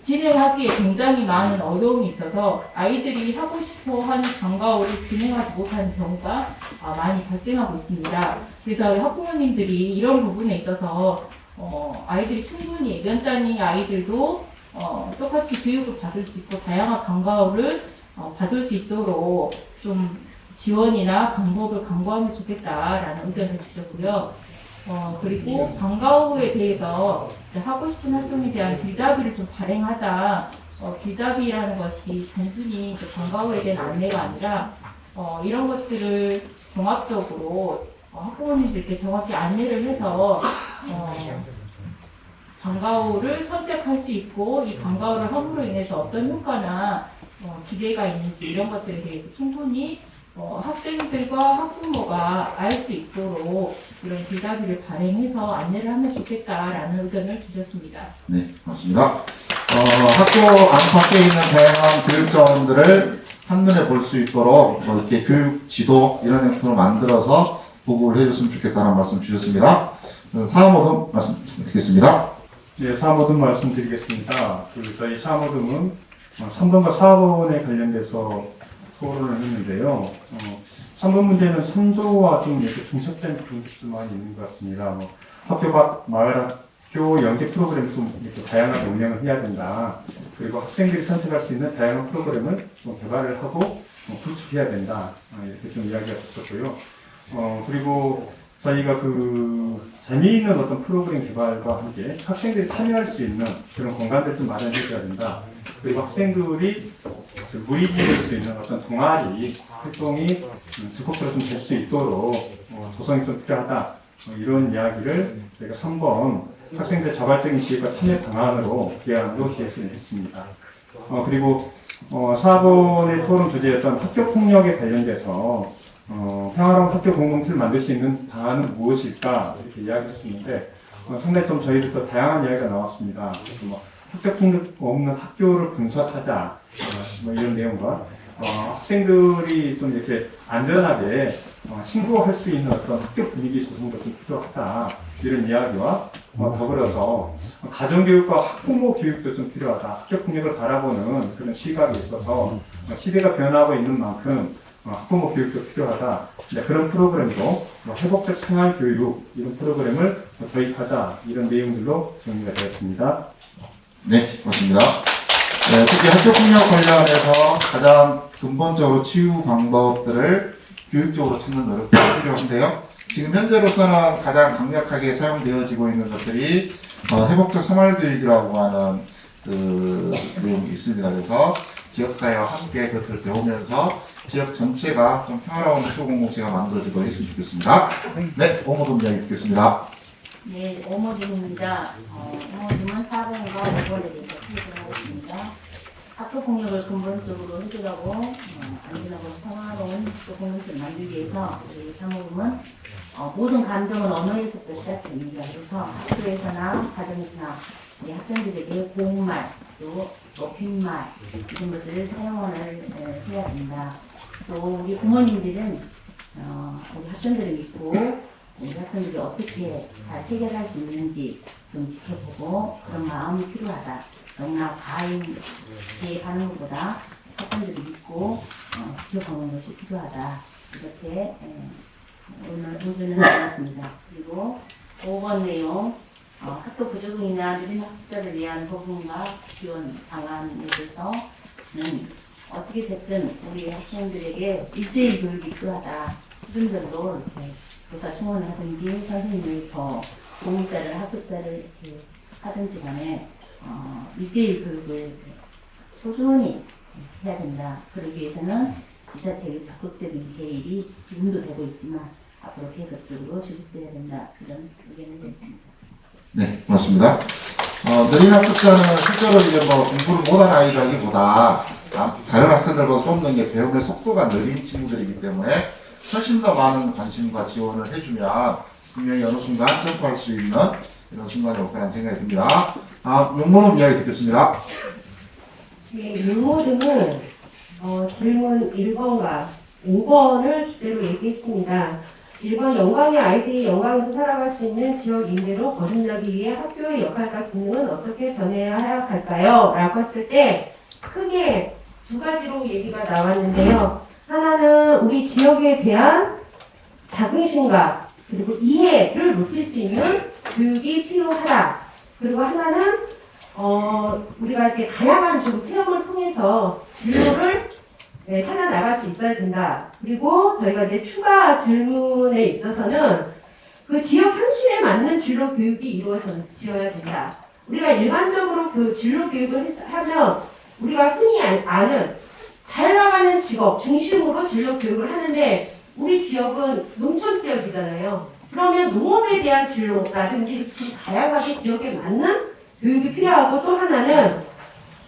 진행하기에 굉장히 많은 어려움이 있어서 아이들이 하고 싶어 하는 방과후를 진행하지 못하는 경우가 많이 발생하고 있습니다. 그래서 학부모님들이 이런 부분에 있어서 아이들이 충분히 면 단위 아이들도 똑같이 교육을 받을 수 있고 다양한 방과후를 받을 수 있도록 좀 지원이나 방법을 강구하면 좋겠다라는 의견을 주셨고요. 그리고 방과후에 대해서 하고 싶은 활동에 대한 길잡이를 좀 발행하자. 길잡이라는 것이 단순히 방과후에 대한 안내가 아니라 이런 것들을 종합적으로 학부모님들께 정확히 안내를 해서 방과후를 선택할 수 있고 이 방과후를 함으로 인해서 어떤 효과나 기대가 있는지 이런 것들에 대해서 충분히 학생들과 학부모가 알 수 있도록 이런 길잡이를 발행해서 안내를 하면 좋겠다라는 의견을 주셨습니다. 네, 고맙습니다. 학교 안팎에 있는 다양한 교육 자원들을 한눈에 볼 수 있도록 이렇게 교육 지도 이런 형태로 만들어서 보고를 해줬으면 좋겠다는 말씀 주셨습니다. 사모듬 말씀 듣겠습니다. 네, 사모듬 말씀드리겠습니다. 저희 사모듬은 3번과 4번에 관련돼서 토론을 했는데요. 3번 문제는 3조와 좀 이렇게 중첩된 부분들만 있는 것 같습니다. 학교 밖 마을 학교 연계 프로그램을 좀 이렇게 다양하게 운영을 해야 된다. 그리고 학생들이 선택할 수 있는 다양한 프로그램을 좀 개발을 하고 구축해야 된다. 이렇게 좀 이야기가 있었고요. 그리고 저희가 재미있는 어떤 프로그램 개발과 함께 학생들이 참여할 수 있는 그런 공간들 좀 마련해줘야 된다. 그리고 학생들이 무리지을 수 있는 어떤 동아리 활동이 적극적으로 좀 될 수 있도록 조성이 좀 필요하다. 이런 이야기를 저희가 3번 학생들 자발적인 기획과 참여 방안으로 개안으로 제시했습니다. 그리고 4번의 토론 주제였던 학교 폭력에 관련돼서 평화로운 학교 공동체를 만들 수 있는 방안은 무엇일까 이렇게 이야기했었는데 상당히 좀 저희들도 다양한 이야기가 나왔습니다. 그래서 학교 폭력 없는 학교를 분석하자 이런 내용과 학생들이 좀 이렇게 안전하게 신고할 수 있는 어떤 학교 분위기 조성도 좀 필요하다 이런 이야기와 더불어서 가정교육과 학부모 교육도 좀 필요하다. 학교 폭력을 바라보는 그런 시각이 있어서 시대가 변하고 있는 만큼 학부모 교육도 필요하다. 그런 프로그램도 회복적 생활교육 이런 프로그램을 도입하자 이런 내용들로 정리가 되었습니다. 네, 고맙습니다. 네, 특히 학교폭력 관련해서 가장 근본적으로 치유 방법들을 교육적으로 찾는 노력이 필요한데요. 지금 현재로서는 가장 강력하게 사용되어지고 있는 것들이 회복적 생활교육이라고 하는 내용이 있습니다. 그래서 지역사회와 함께 그것을 배우면서 지역 전체가 좀 평화로운 학교 공동체가 만들어지도록 했으면 좋겠습니다. 네, 오모돔 이야기 듣겠습니다. 네, 오모dim입니다. 오모dim은 4번과 5번에 대해서 설명하겠습니다. 학교 폭력을 근본적으로 해결하고 안전하고 평화로운 학교 공동체를 만들기 위해서 우리 사모님은 모든 감정은 언어에서부터 시작됩니다. 그래서 학교에서나 가정에서나 우리 학생들에게 고운말, 또 높임말 이런 것을 사용을 해야 된다. 또 우리 부모님들은 우리 학생들을 믿고 우리 학생들이 어떻게 잘 해결할 수 있는지 좀 지켜보고 그런 마음이 필요하다. 너무나 과잉 개입하는 것보다 학생들을 믿고 지켜보는 것이 필요하다. 이렇게 오늘 의견을 내놨습니다. 그리고 5번 내용 학교 부족이나 느린 학습자를 위한 도움과 지원 방안에 대해서는 어떻게 됐든 우리 학생들에게 1대1 교육이 필요하다. 수준별로 이렇게 교사 충원을 하든지 선생님이 더 공자를 학습자를 이렇게 하든지 간에 1대1 교육을 소중히 해야 된다. 그러기 위해서는 지자체의 적극적인 개입이 지금도 되고 있지만 앞으로 계속적으로 지속돼야 된다. 이런 의견을 냈습니다. 네, 고맙습니다. 느린 학습자는 실제로 이제 뭐 공부를 못한 아이라기보다 다른 학생들보다 좀 더 이제 배움의 속도가 느린 친구들이기 때문에 훨씬 더 많은 관심과 지원을 해주면 분명히 어느 순간 점프할 수 있는 이런 순간이 올 거라는 생각이 듭니다. 용모름 이야기 듣겠습니다. 네, 용모름은 질문 1번과 5번을 주제로 얘기했습니다. 1번 영광의 아이들이 영광에서 살아갈 수 있는 지역 임대로 거듭나기 위해 학교의 역할과 기능은 어떻게 변해야 할까요? 라고 했을 때 크게 두 가지로 얘기가 나왔는데요. 하나는 우리 지역에 대한 자긍심과 그리고 이해를 높일 수 있는 교육이 필요하다. 그리고 하나는 우리가 이렇게 다양한 좀 체험을 통해서 진로를 찾아 나갈 수 있어야 된다. 그리고 저희가 이제 추가 질문에 있어서는 그 지역 현실에 맞는 진로 교육이 이루어져야 된다. 우리가 일반적으로 그 진로 교육을 하면 우리가 흔히 아는 잘 나가는 직업 중심으로 진로 교육을 하는데 우리 지역은 농촌 지역이잖아요. 그러면 농업에 대한 진로라든지 좀 다양하게 지역에 맞는 교육이 필요하고 또 하나는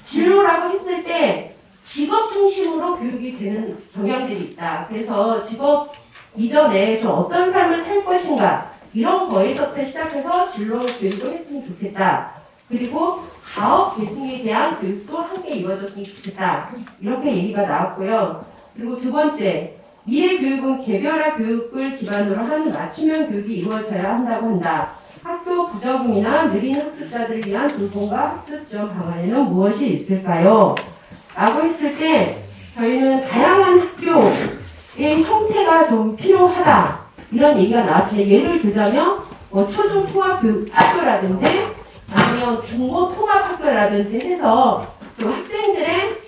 진로라고 했을 때 직업 중심으로 교육이 되는 경향들이 있다. 그래서 직업 이전에 좀 어떤 삶을 살 것인가 이런 거에서부터 시작해서 진로 교육을 했으면 좋겠다. 그리고 가업 계승에 대한 교육도 함께 이루어졌으면 좋겠다. 이렇게 얘기가 나왔고요. 그리고 두 번째, 미래 교육은 개별화 교육을 기반으로 한 맞춤형 교육이 이루어져야 한다고 한다. 학교 부적응이나 느린 학습자들을 위한 돌봄과 학습 지원 방안에는 무엇이 있을까요? 라고 했을 때 저희는 다양한 학교의 형태가 좀 필요하다. 이런 얘기가 나왔어요. 예를 들자면 초중 통합 학교라든지 아니면 중고 통합 학교라든지 해서 좀 학생들의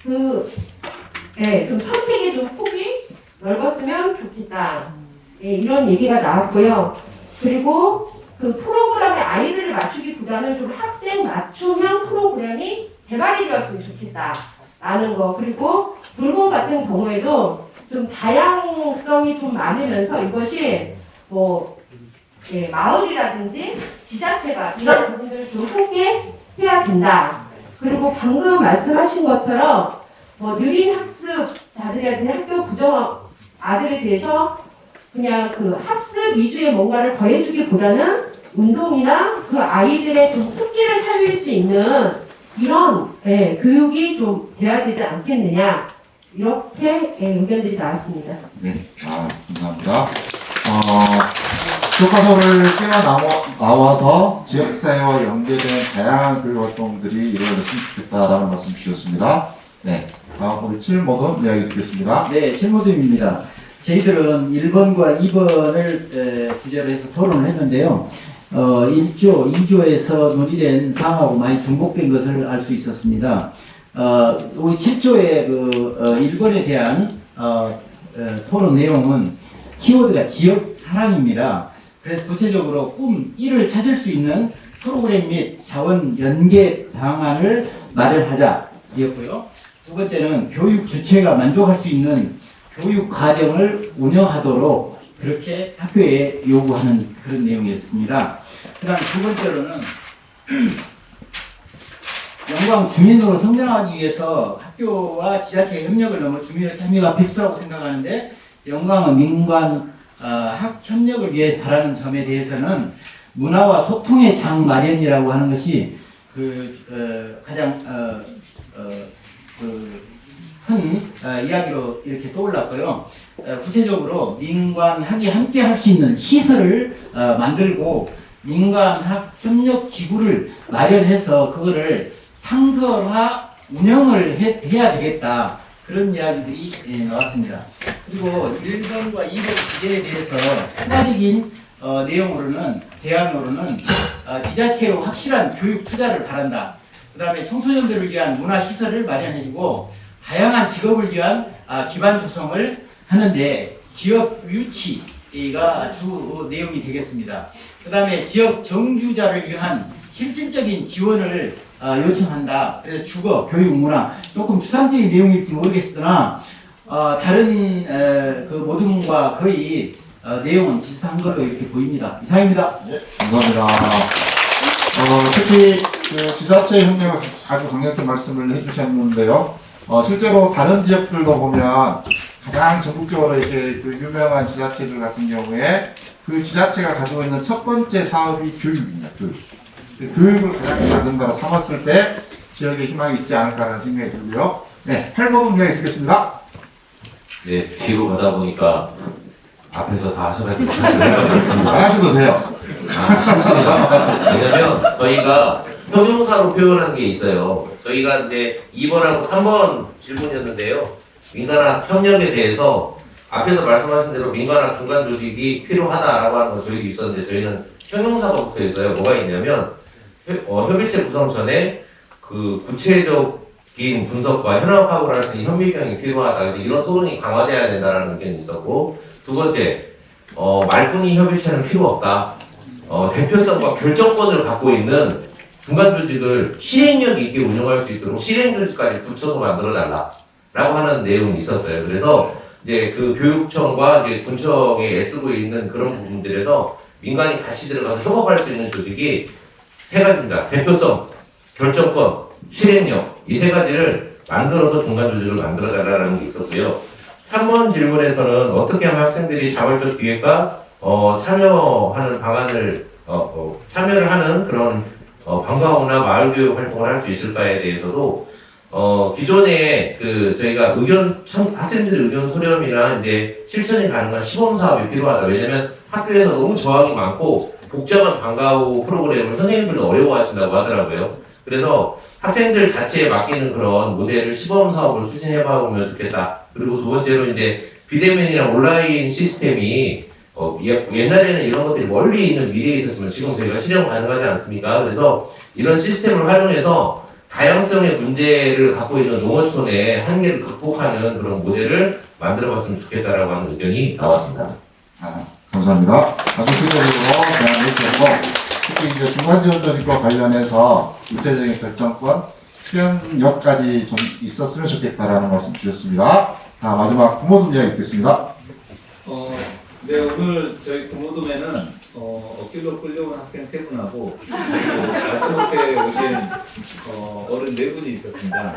좀 선택의 좀 폭이 넓었으면 좋겠다. 이런 얘기가 나왔고요. 그리고 그 프로그램에 아이들을 맞추기보다는 좀 학생 맞춤형 프로그램이 개발이 되었으면 좋겠다. 라는 거. 그리고 돌봄 같은 경우에도 좀 다양성이 좀 많으면서 이것이 마을이라든지 지자체가 이런 부분들을 좀 함께 해야 된다. 그리고 방금 말씀하신 것처럼 느린 학습자들이라든지 학교 부정 아들에 대해서 그냥 그 학습 위주의 뭔가를 더해주기보다는 운동이나 그 아이들의 좀 습기를 살릴 수 있는 이런 교육이 좀 돼야 되지 않겠느냐 이렇게 의견들이 나왔습니다. 네, 감사합니다. 교과서를 뛰어나와서 지역사회와 연계된 다양한 교육 활동들이 이루어졌으면 좋겠다라는 말씀 주셨습니다. 네, 우리 7모듬 이야기 듣겠습니다. 네, 7모듬입니다. 저희들은 1번과 2번을 주제로 해서 토론을 했는데요. 1조, 2조에서 논의된 사항하고 많이 중복된 것을 알 수 있었습니다. 우리 7조의 1번에 대한 토론 내용은 키워드가 지역 사랑입니다. 그래서 구체적으로 꿈 1을 찾을 수 있는 프로그램 및 자원 연계 방안을 마련하자 이었고요. 두 번째는 교육 주체가 만족할 수 있는 교육 과정을 운영하도록 그렇게 학교에 요구하는 그런 내용이었습니다. 그 다음 두 번째로는 영광 주민으로 성장하기 위해서 학교와 지자체의 협력을 넘어 주민의 참여가 필수라고 생각하는데 영광은 민관 학 협력을 위해 바라는 점에 대해서는 문화와 소통의 장 마련이라고 하는 것이 가장 큰 이야기로 이렇게 떠올랐고요. 구체적으로 민관학이 함께 할 수 있는 시설을 만들고 민관학 협력 기구를 마련해서 그거를 상설화 운영을 해야 되겠다. 그런 이야기들이 나왔습니다. 그리고 1번과 2번 주제에 대해서 추가적인 내용으로는 대안으로는 지자체로 확실한 교육 투자를 바란다. 그 다음에 청소년들을 위한 문화시설을 마련해주고 다양한 직업을 위한 기반 조성을 하는데 기업 유치가 주 내용이 되겠습니다. 그 다음에 지역 정주자를 위한 실질적인 지원을 요청한다. 그래서 주거, 교육, 문화 조금 추상적인 내용일지 모르겠으나 다른 그 모둠과 거의 내용은 비슷한 걸로 이렇게 보입니다. 이상입니다. 네, 감사합니다. 특히 그 지자체 협력을 아주 강력히 말씀을 해주셨는데요. 실제로 다른 지역들도 보면 가장 전국적으로 이렇게 그 유명한 지자체들 같은 경우에 그 지자체가 가지고 있는 첫 번째 사업이 교육입니다. 교육을 가장 아젠다로 삼았을 때 지역에 희망이 있지 않을까라는 생각이 들고요. 네, 8번 이야기 듣겠습니다. 네, 뒤로 가다 보니까 앞에서 다 하셔가지고 안 하셔도 돼요. 왜냐면 저희가 형용사로 표현한 게 있어요. 저희가 이제 2번하고 3번 질문이었는데요. 민간학 협력에 대해서 앞에서 말씀하신 대로 민간학 중간 조직이 필요하다라고 하는 거 저희도 있었는데 저희는 형용사가 붙어 있어요. 뭐가 있냐면 협의체 구성 전에 그 구체적인 분석과 현황 파악을 할 수 있는 현미경이 필요하다. 이런 토론이 강화돼야 된다는 의견이 있었고, 두 번째, 말뿐이 협의체는 필요 없다. 대표성과 결정권을 갖고 있는 중간 조직을 실행력 있게 운영할 수 있도록 실행 조직까지 붙여서 만들어 달라. 라고 하는 내용이 있었어요. 그래서 이제 그 교육청과 이제 군청에 애쓰고 있는 그런 부분들에서 민간이 같이 들어가서 협업할 수 있는 조직이 세 가지입니다. 대표성, 결정권, 실행력. 이 세 가지를 만들어서 중간 조직을 만들어 달라는 게 있었고요. 3번 질문에서는 어떻게 하면 학생들이 자발적 기획과 참여하는 방안을 참여를 하는 그런 방과후나 마을교육 활동을 할 수 있을까에 대해서도 기존에 그 저희가 학생들의 의견 수렴이나 이제 실천이 가능한 시범 사업이 필요하다. 왜냐면 학교에서 너무 저항이 많고 복잡한 방과후 프로그램을 선생님들도 어려워하신다고 하더라고요. 그래서 학생들 자체에 맡기는 그런 모델을 시범 사업을 추진해봐 보면 좋겠다. 그리고 두 번째로 이제 비대면이나 온라인 시스템이 옛날에는 이런 것들이 멀리 있는 미래에 있었지만 지금 저희가 실현 가능하지 않습니까? 그래서 이런 시스템을 활용해서 다양성의 문제를 갖고 있는 농어촌의 한계를 극복하는 그런 모델을 만들어봤으면 좋겠다라고 하는 의견이 나왔습니다. 감사합니다. 아주 구체적으로 대안을 주셨고, 특히 이제 중간지원조직과 관련해서 구체적인 결정권, 실현력까지 좀 있었으면 좋겠다라는 말씀 주셨습니다. 마지막 부모님 이야기 듣겠습니다. 네, 오늘 저희 부모돔에는 어깨로 끌려온 학생 3분하고 마지못해 오신 어른 4분이 있었습니다.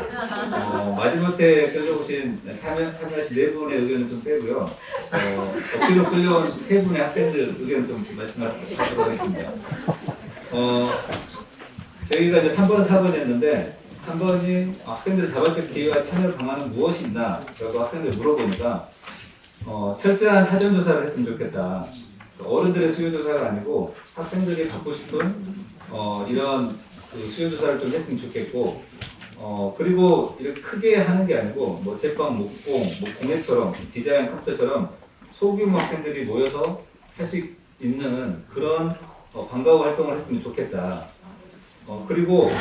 마지못해 끌려오신 참여하신 4분의 의견은 좀 빼고요. 어깨로 끌려온 3분의 학생들 의견 좀 말씀하도록 하겠습니다. 저희가 이제 3번, 4번 했는데 3번이 학생들 자발적 기회와 참여 방안은 무엇이 있나? 라고 학생들 물어보니까 철저한 사전조사를 했으면 좋겠다. 어른들의 수요조사가 아니고 학생들이 받고 싶은 이런 그 수요조사를 좀 했으면 좋겠고, 그리고 이렇게 크게 하는 게 아니고 뭐 제빵, 목공, 뭐 공예처럼 디자인 컴퓨터처럼 소규모 학생들이 모여서 할 수 있는 그런 방과후 활동을 했으면 좋겠다. 그리고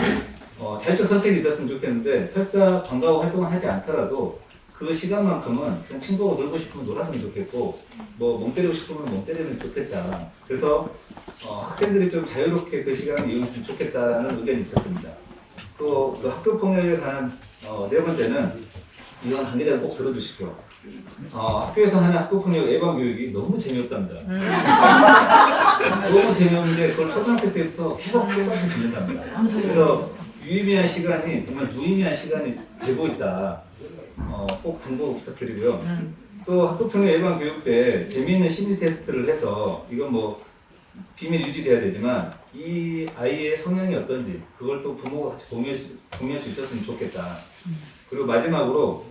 자율적 선택이 있었으면 좋겠는데 설사 방과후 활동을 하지 않더라도 그 시간만큼은 그냥 친구하고 놀고 싶으면 놀았으면 좋겠고, 뭐 멍 때리고 싶으면 멍 때리면 좋겠다. 그래서 학생들이 좀 자유롭게 그 시간을 이용했으면 좋겠다는 의견이 있었습니다. 또 학교 폭력에 관한 4번째는 이건 관계자들 꼭 들어주십시오. 학교에서 하는 학교 폭력 예방 교육이 너무 재미없답니다. 너무 재미없는데 그걸 초등학교 때부터 계속 똑같이 듣는답니다. 그래서 유의미한 시간이 정말 무의미한 시간이 되고 있다. 꼭 당부 부탁드리고요. 또 학교폭력 예방 교육 때 재미있는 심리 테스트를 해서 이건 뭐 비밀 유지돼야 되지만 이 아이의 성향이 어떤지 그걸 또 부모가 같이 공유할 수 있었으면 좋겠다. 그리고 마지막으로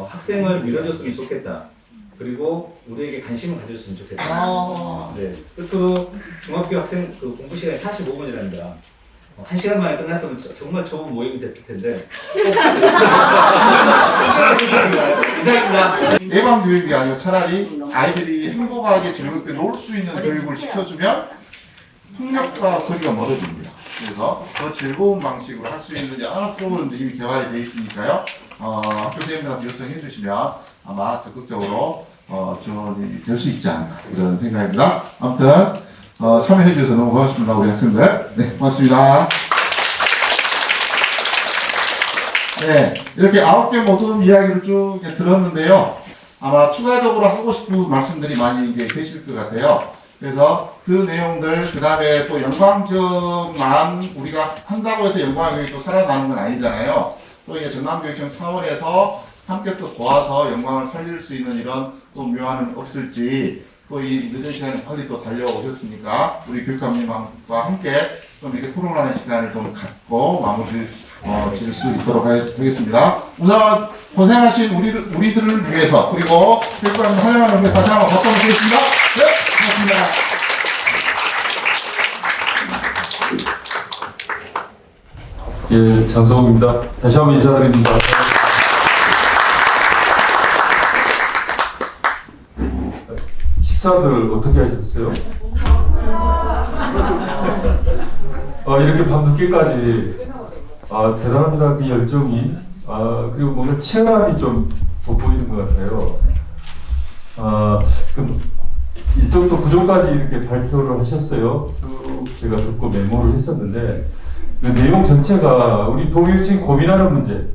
학생을 믿어줬으면 좋겠다. 그리고 우리에게 관심을 가져줬으면 좋겠다. 네, 끝으로 중학교 학생 그 공부 시간이 45분이랍니다. 1시간 만에 끝났으면 정말 좋은 모임이 됐을 텐데. 이상입니다. 예방 교육이 아니고 차라리 아이들이 행복하게 즐겁게 놀 수 있는 교육을 시켜주면 폭력과 거리가 멀어집니다. 그래서 더 즐거운 방식으로 할 수 있는 여러 프로그램도 이미 개발이 되어 있으니까요. 학교 선생님들한테 요청해 주시면 아마 적극적으로 지원이 될 수 있지 않을까 이런 생각입니다. 아무튼 참여해 주셔서 너무 고맙습니다. 우리 학생들. 네, 고맙습니다. 네, 이렇게 9개 모든 이야기를 쭉 들었는데요. 아마 추가적으로 하고 싶은 말씀들이 많이 이제 계실 것 같아요. 그래서 그 내용들, 그 다음에 또 영광점만 우리가 한다고 해서 영광교육이 또 살아나는 건 아니잖아요. 또 이제 전남교육청 차원에서 함께 또 도와서 영광을 살릴 수 있는 이런 또 묘안은 없을지, 또 이 늦은 시간에 빨리 또 달려오셨으니까 우리 교육감님과 함께 좀 이렇게 토론하는 시간을 좀 갖고 마무리 지을 수 있도록 하겠습니다. 우선 고생하신 우리들을 위해서, 그리고 교육감님 환영하는 의미에 다시 한번 박수 한번 드리겠습니다. 네, 고맙습니다. 예, 장성욱입니다. 다시 한번 인사드립니다. 식사들 어떻게 하셨어요? 이렇게 밤늦게까지 대단합니다. 그 열정이. 그리고 뭔가 치열함이 좀 돋보이는 것 같아요. 이쪽부터 구조까지 이렇게 발표를 하셨어요. 제가 듣고 메모를 했었는데, 그 내용 전체가 우리 도교육청이 고민하는 문제,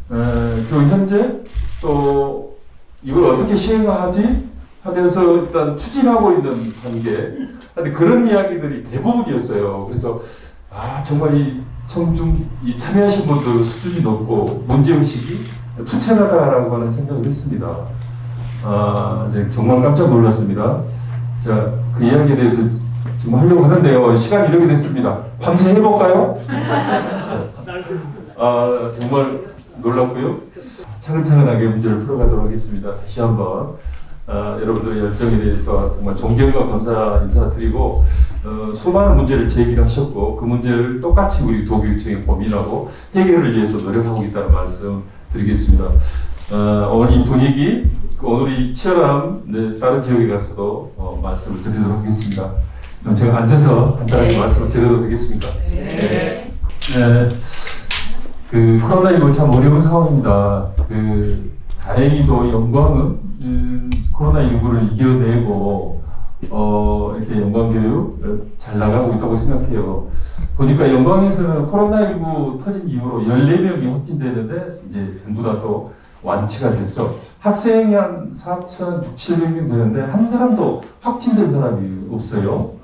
그리고 현재 또 이걸 어떻게 시행하지 하면서 일단 추진하고 있는 단계, 근데 그런 이야기들이 대부분이었어요. 그래서 정말 이 청중 이 참여하신 분들 수준이 높고 문제의식이 투철하다라고 하는 생각을 했습니다. 정말 깜짝 놀랐습니다. 자, 그 이야기에 대해서 지금 하려고 하는데요. 시간이 이렇게 됐습니다. 밤새 해볼까요? 정말 놀랐고요. 차근차근하게 문제를 풀어가도록 하겠습니다. 다시 한번 여러분들의 열정에 대해서 정말 존경과 감사 인사드리고, 수많은 문제를 제기를 하셨고 그 문제를 똑같이 우리 도교육청이 고민하고 해결을 위해서 노력하고 있다는 말씀 드리겠습니다. 오늘 이 분위기, 오늘 이 치열함, 다른 지역에 가서도 말씀을 드리도록 하겠습니다. 제가 앉아서 간단하게 말씀을 드려도 되겠습니까? 네. 그 코로나19 참 어려운 상황입니다. 다행히도 영광은 코로나19를 이겨내고 이렇게 영광교육 잘 나가고 있다고 생각해요. 보니까 영광에서는 코로나19 터진 이후로 14명이 확진되는데 이제 전부 다 또 완치가 됐죠. 학생이 한 4,600명 되는데 한 사람도 확진된 사람이 없어요.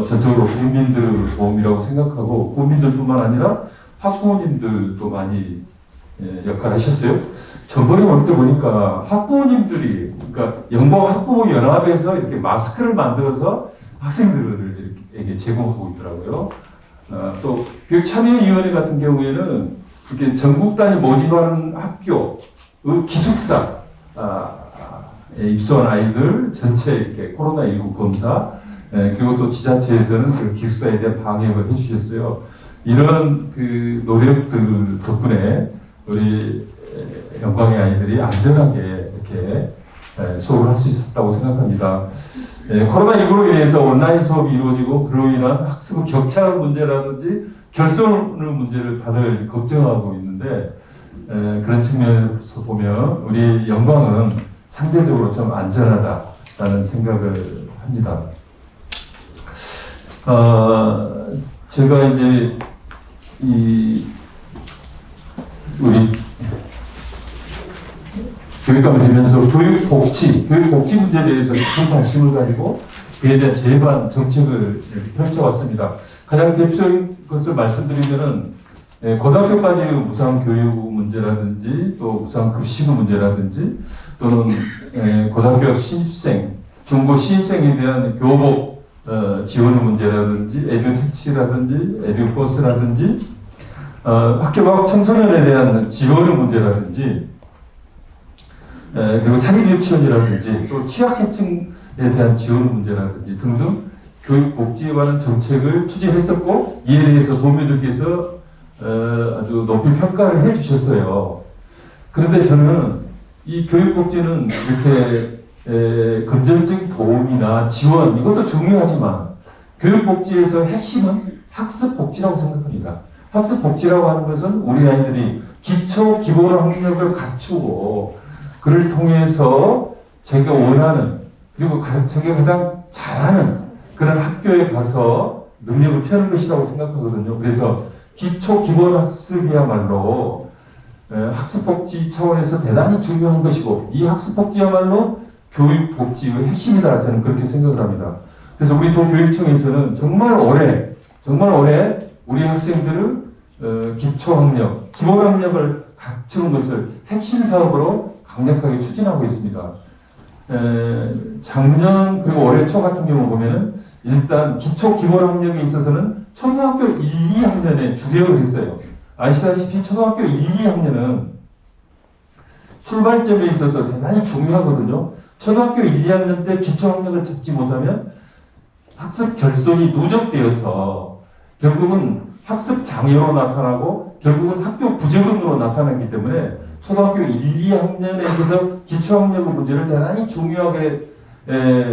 전적으로 국민들 도움이라고 생각하고, 국민들뿐만 아니라 학부모님들도 많이 역할을 하셨어요. 전번에 올 때 보니까 학부모님들이, 그러니까 영광 학부모 연합에서 이렇게 마스크를 만들어서 학생들에게 제공하고 있더라고요. 또 교육참여위원회 같은 경우에는 이렇게 전국 단위 모집하는 학교 기숙사에 입소한 아이들 전체 이렇게 코로나19 검사, 그리고 또 지자체에서는 그 기숙사에 대한 방역을 해주셨어요. 이런 그 노력들 덕분에 우리 영광의 아이들이 안전하게 이렇게 수업을 할 수 있었다고 생각합니다. 코로나19로 인해서 온라인 수업이 이루어지고 그로 인한 학습 격차 문제라든지 결손의 문제를 다들 걱정하고 있는데, 그런 측면에서 보면 우리 영광은 상대적으로 좀 안전하다라는 생각을 합니다. 제가 이제 우리 교육감 되면서 교육복지 문제에 대해서 큰 관심을 가지고 그에 대한 제반 정책을 펼쳐왔습니다. 가장 대표적인 것을 말씀드리면은 고등학교까지 무상 교육 문제라든지 또 무상 급식 문제라든지 또는 고등학교 신입생, 중고 신입생에 대한 교복 지원 문제라든지 에듀택시라든지 에듀버스라든지 학교과학 청소년에 대한 지원 문제라든지 그리고 사립 유치원이라든지 또 취약계층에 대한 지원 문제라든지 등등 교육복지에 관한 정책을 추진했었고 이에 대해서 도민들께서 아주 높이 평가를 해주셨어요. 그런데 저는 이 교육복지는 이렇게 금전적 도움이나 지원 이것도 중요하지만 교육복지에서 핵심은 학습복지라고 생각합니다. 학습복지라고 하는 것은 우리 아이들이 기초 기본 학력을 갖추고 그를 통해서 자기가 원하는 그리고 자기가 가장 잘하는 그런 학교에 가서 능력을 펴는 것이라고 생각하거든요. 그래서 기초 기본 학습이야말로 학습복지 차원에서 대단히 중요한 것이고 이 학습복지야말로 교육복지의 핵심이다. 저는 그렇게 생각을 합니다. 그래서 우리 도교육청에서는 정말 오래 우리 학생들을 기초학력, 기본학력을 갖추는 것을 핵심 사업으로 강력하게 추진하고 있습니다. 작년 그리고 올해 초 같은 경우 보면은 일단 기초 기본학력에 있어서는 초등학교 1, 2학년에 주력을 했어요. 아시다시피 초등학교 1, 2학년은 출발점에 있어서 대단히 중요하거든요. 초등학교 1, 2학년 때 기초학력을 찾지 못하면 학습 결손이 누적되어서 결국은 학습 장애로 나타나고 결국은 학교 부적응으로 나타나기 때문에 초등학교 1, 2학년에 있어서 기초학력 문제를 대단히 중요하게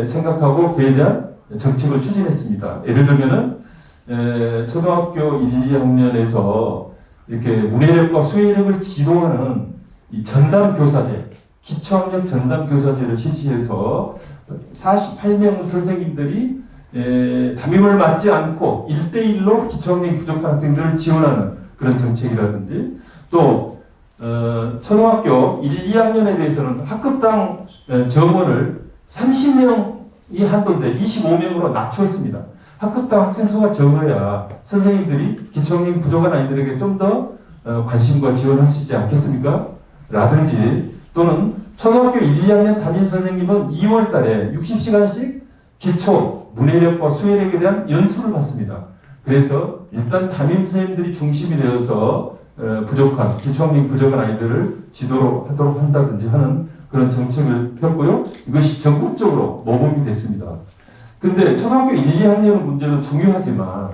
생각하고 그에 대한 정책을 추진했습니다. 예를 들면은 초등학교 1, 2학년에서 이렇게 문해력과 수해력을 지도하는 이 전담교사제, 기초학력 전담교사제를 실시해서 48명 선생님들이 담임을 맡지 않고 1대1로 기초학력이 부족한 학생들을 지원하는 그런 정책이라든지 또 초등학교 1, 2학년에 대해서는 학급당 정원을 30명이 한도인데 25명으로 낮추었습니다. 학급당 학생 수가 적어야 선생님들이 기초학력이 부족한 아이들에게 좀 더 관심과 지원할 수 있지 않겠습니까? 라든지 또는 초등학교 1, 2학년 담임 선생님은 2월 달에 60시간씩 기초 문해력과 수해력에 대한 연수를 받습니다. 그래서 일단 담임 선생님들이 중심이 되어서 부족한 기초학력이 부족한 아이들을 지도로 하도록 한다든지 하는 그런 정책을 폈고요. 이것이 전국적으로 모범이 됐습니다. 근데 초등학교 1, 2학년 문제도 중요하지만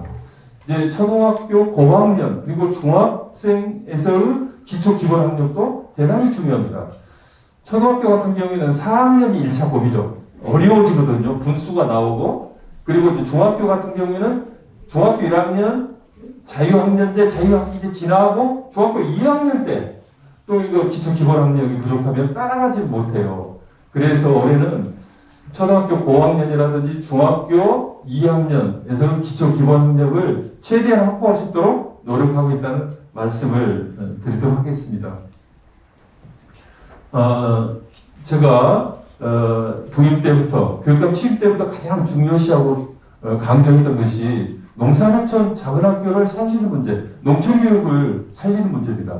이제 초등학교 고학년 그리고 중학생에서의 기초 기본 학력도 대단히 중요합니다. 초등학교 같은 경우에는 4학년이 1차 고비죠. 어려워지거든요. 분수가 나오고 그리고 이제 중학교 같은 경우에는 중학교 1학년 자유학년제, 자유학기제 지나고 중학교 2학년 때 또 이거 기초 기본 학력이 부족하면 따라가지 못해요. 그래서 올해는 초등학교 고학년이라든지 중학교 2학년에서 기초 기본 학력을 최대한 확보할 수 있도록 노력하고 있다는 말씀을 드리도록 하겠습니다. 제가 부임 때부터 교육감 취임 때부터 가장 중요시하고 강조했던 것이 농사농촌 작은 학교를 살리는 문제, 농촌교육을 살리는 문제입니다.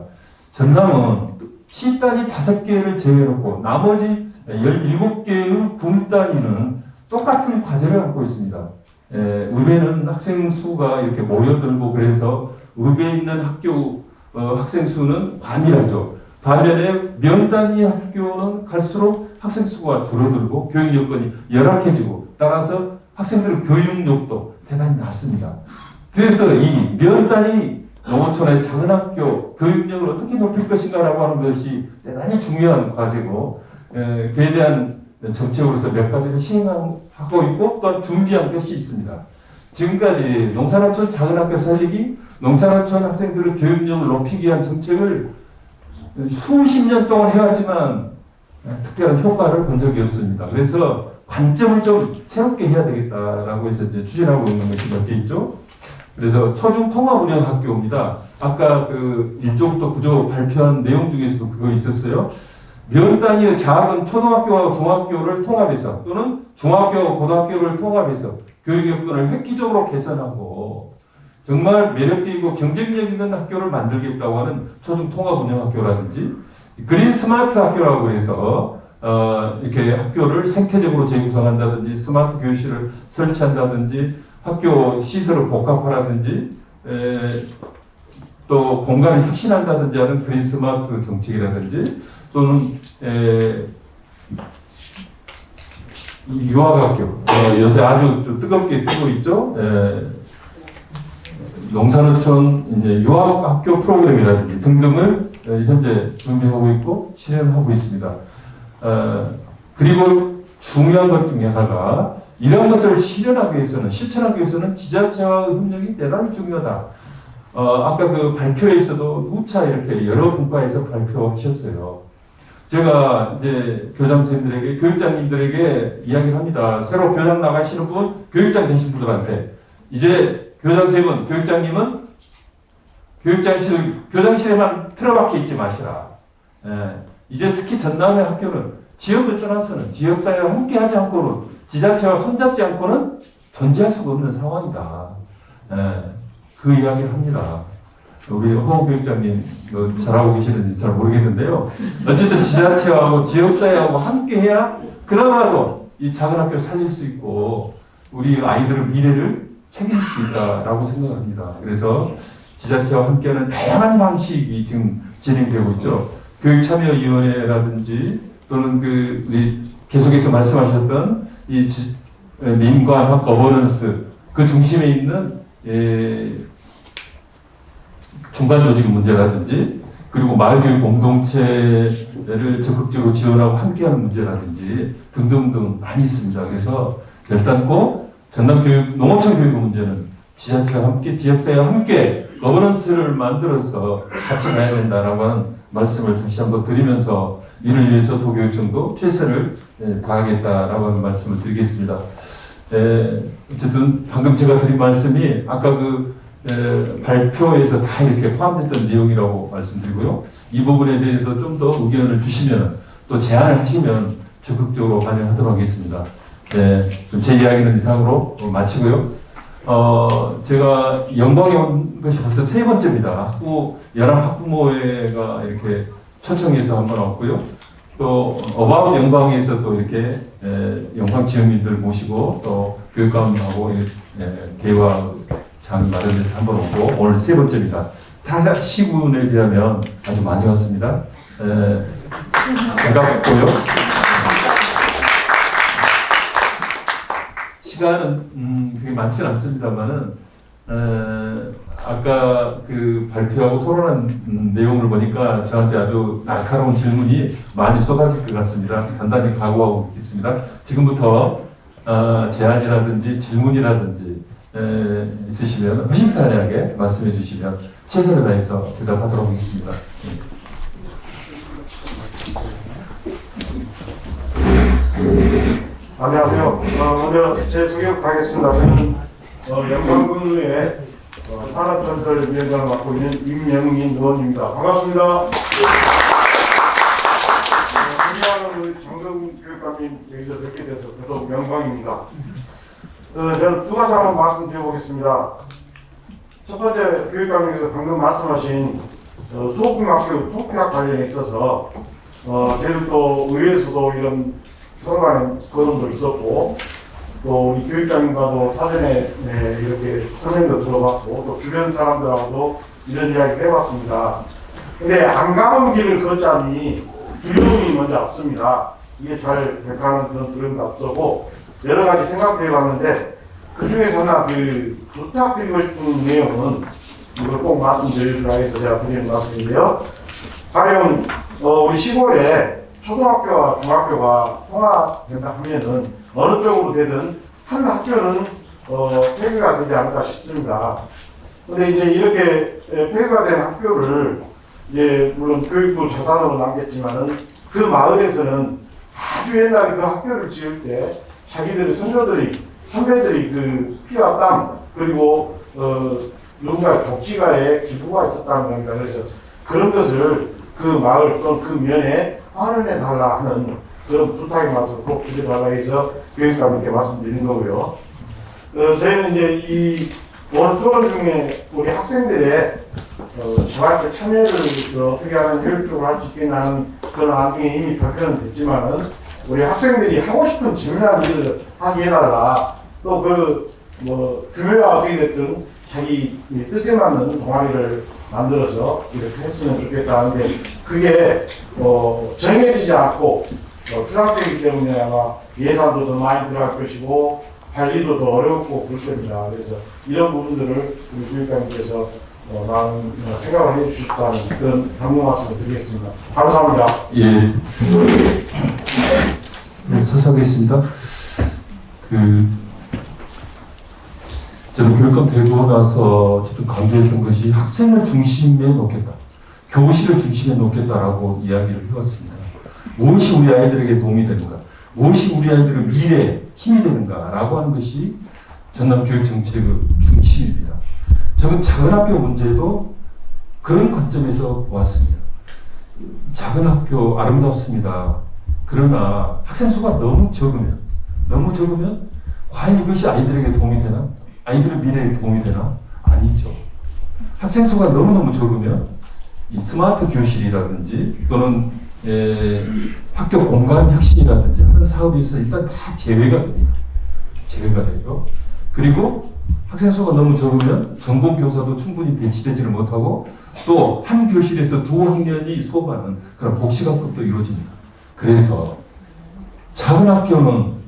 전남은 시단위 5개를 제외해놓고 나머지 17개의 군단위는 똑같은 과제를 갖고 있습니다. 의회는 학생 수가 이렇게 모여들고 그래서 의회에 있는 학교 학생 수는 과밀하죠. 반면에 면단위 학교는 갈수록 학생 수가 줄어들고 교육 여건이 열악해지고 따라서 학생들의 교육력도 대단히 낮습니다. 그래서 이 면단위 농어촌의 작은 학교 교육력을 어떻게 높일 것인가라고 하는 것이 대단히 중요한 과제고 그에 대한 정책으로서 몇 가지를 시행하고 있고 또한 준비한 것이 있습니다. 지금까지 농사농촌 작은 학교 살리기, 농사농촌 학생들의 교육력을 높이기 위한 정책을 수십 년 동안 해왔지만 특별한 효과를 본 적이 없습니다. 그래서 관점을 좀 새롭게 해야 되겠다라고 해서 이제 추진하고 있는 것이 몇 개 있죠. 그래서 초중 통합 운영 학교입니다. 아까 그 1조부터 9조 발표한 내용 중에서도 그거 있었어요. 면 단위의 작은 초등학교와 중학교를 통합해서 또는 중학교와 고등학교를 통합해서 교육 여건을 획기적으로 개선하고 정말 매력적이고 경쟁력 있는 학교를 만들겠다고 하는 초중 통합 운영 학교라든지 그린 스마트 학교라고 해서 이렇게 학교를 생태적으로 재구성한다든지 스마트 교실을 설치한다든지 학교 시설을 복합화라든지 또 공간을 혁신한다든지 하는 그린 스마트 정책이라든지 또는 유아학교 요새 아주 좀 뜨겁게 뜨고 있죠. 농산어촌 이제 유아학교 프로그램이라든지 등등을 현재 준비하고 있고 실현하고 있습니다. 그리고 중요한 것 중에 하나가 이런 것을 실현하기 위해서는 실천하기 위해서는 지자체와 협력이 대단히 중요하다. 아까 그 발표에서도 누차 이렇게 여러 분과에서 발표하셨어요. 제가 이제 교장 선생님들에게 교육장님들에게 이야기를 합니다. 새로 교장 나가시는 분, 교육장 되신 분들한테 이제 교장 선생님은 교육장님은 교장실에만 틀어박혀 있지 마시라. 이제 특히 전남의 학교는 지역을 떠나서는 지역사회와 함께하지 않고는 지자체와 손잡지 않고는 존재할 수가 없는 상황이다. 그 이야기를 합니다. 우리 허 교육장님 잘하고 계시는지 잘 모르겠는데요. 어쨌든 지자체하고 지역사회하고 함께해야 그나마도 이 작은 학교를 살릴 수 있고 우리 아이들의 미래를 책임질 수 있다라고 생각합니다. 그래서 지자체와 함께하는 다양한 방식이 지금 진행되고 있죠. 교육참여위원회라든지 또는 우리 계속해서 말씀하셨던 이 민관학 거버넌스 그 중심에 있는 중간 조직 문제라든지 그리고 마을교육 공동체를 적극적으로 지원하고 함께하는 문제라든지 등등등 많이 있습니다. 그래서 결단코 전남교육 농어촌 교육 문제는 지자체와 함께 지역사회와 함께 거버넌스를 만들어서 같이 가야 된다라고 하는 말씀을 다시 한번 드리면서 이를 위해서 도교육청도 최선을 다하겠다라고 하는 말씀을 드리겠습니다. 어쨌든 방금 제가 드린 말씀이 아까 발표에서 다 이렇게 포함됐던 내용이라고 말씀드리고요. 이 부분에 대해서 좀 더 의견을 주시면 또 제안을 하시면 적극적으로 반영하도록 하겠습니다. 제 이야기는 이상으로 마치고요. 제가 영광에 온 것이 벌써 3번째입니다. 연합학부모회가 이렇게 초청해서 한번 왔고요. 또 어바웃 영광에서 또 이렇게 영광 지역민들 모시고 또 교육감하고 대화장 마련해서 한번 오고 오늘 3번째입니다. 타 시군에 비하면 아주 많이 왔습니다. 반갑고요. 시간은 그게 많지는 않습니다만은 아까 발표하고 토론한 내용을 보니까 저한테 아주 날카로운 질문이 많이 쏟아질 것 같습니다. 단단히 각오하고 있겠습니다. 지금부터 제안이라든지 질문이라든지 있으시면 허심탄회하게 말씀해 주시면 최선을 다해서 대답하도록 하겠습니다. 안녕하세요. 먼저 제 소개하겠습니다. 저는 영광군의 산업건설위원장을 맡고 있는 임명민 의원입니다. 반갑습니다. 존경하는 우리 장성훈 교육감님 여기서 뵙게 돼서 더더욱 영광입니다. 저는 두 가지 한번 말씀드려보겠습니다. 첫 번째, 교육감님께서 방금 말씀하신 수업학교 통폐합 관련에 있어서 저희도 의회에서도 이런 서로 간에 거론도 있었고 또 우리 교육장님과도 사전에 이렇게 선생님도 들어봤고 또 주변 사람들하고도 이런 이야기를 해봤습니다. 근데 안 가본 길을 걷자니 두려움이 먼저 앞섭니다. 이게 잘 될까하는 그런 두려움도 앞서고 여러 가지 생각도 해봤는데 그 중에서 하나 부탁드리고 싶은 내용은 이걸 꼭 말씀드리려고 해서 제가 드리는 말씀인데요. 과연 우리 시골에 초등학교와 중학교가 통합된다 하면은 어느 쪽으로 되든 한 학교는 폐교가 되지 않을까 싶습니다. 근데 이제 이렇게 폐교가 된 학교를 물론 교육부 자산으로 남겼지만은 그 마을에서는 아주 옛날에 그 학교를 지을 때 자기들의 선배들이 피와 땀 그리고 누군가의 복지가에 기부가 있었다는 겁니다. 그래서 그런 것을 그 마을 또는 그 면에 활용해 달라 하는 그런 부탁의 말씀을 꼭 드려달라 해서 교육감님께 말씀드린 거고요. 저희는 이제 이 오늘 토론 중에 우리 학생들의 자발적 참여를 어떻게 하면 효율적으로 할 수 있겠나 하는 그런 안중에 이미 발표는 됐지만은 우리 학생들이 하고 싶은 재미난 일을 하게 해달라. 또 규모가 어떻게 됐든 자기 뜻에 맞는 동아리를 만들어서 이렇게 했으면 좋겠다는데 그게 정해지지 않고 추상적이기 때문에 아마 예산도 더 많이 들어갈 것이고 관리도 더 어렵고 그럴 겁니다. 그래서 이런 부분들을 우리 교육감님께서 많은 생각을 해주셨다는 그런 당부 말씀을 드리겠습니다. 감사합니다. 예. 네, 서사하겠습니다. 저는 교육감 되고 나서 어쨌든 강조했던 것이 학생을 중심에 놓겠다. 교실을 중심에 놓겠다라고 이야기를 해왔습니다. 무엇이 우리 아이들에게 도움이 되는가? 무엇이 우리 아이들의 미래에 힘이 되는가라고 하는 것이 전남 교육 정책의 중심입니다. 저는 작은 학교 문제도 그런 관점에서 보았습니다. 작은 학교 아름답습니다. 그러나 학생 수가 너무 적으면 과연 이것이 아이들에게 도움이 되나? 아이들의 미래에 도움이 되나? 아니죠. 학생 수가 너무너무 적으면 이 스마트 교실이라든지 또는 학교 공간 혁신이라든지 하는 사업에서 일단 다 제외가 됩니다. 제외가 되죠. 그리고 학생 수가 너무 적으면 전공 교사도 충분히 배치되지를 못하고 또 한 교실에서 두 학년이 수업하는 그런 복지학급도 이루어집니다. 그래서 작은 학교는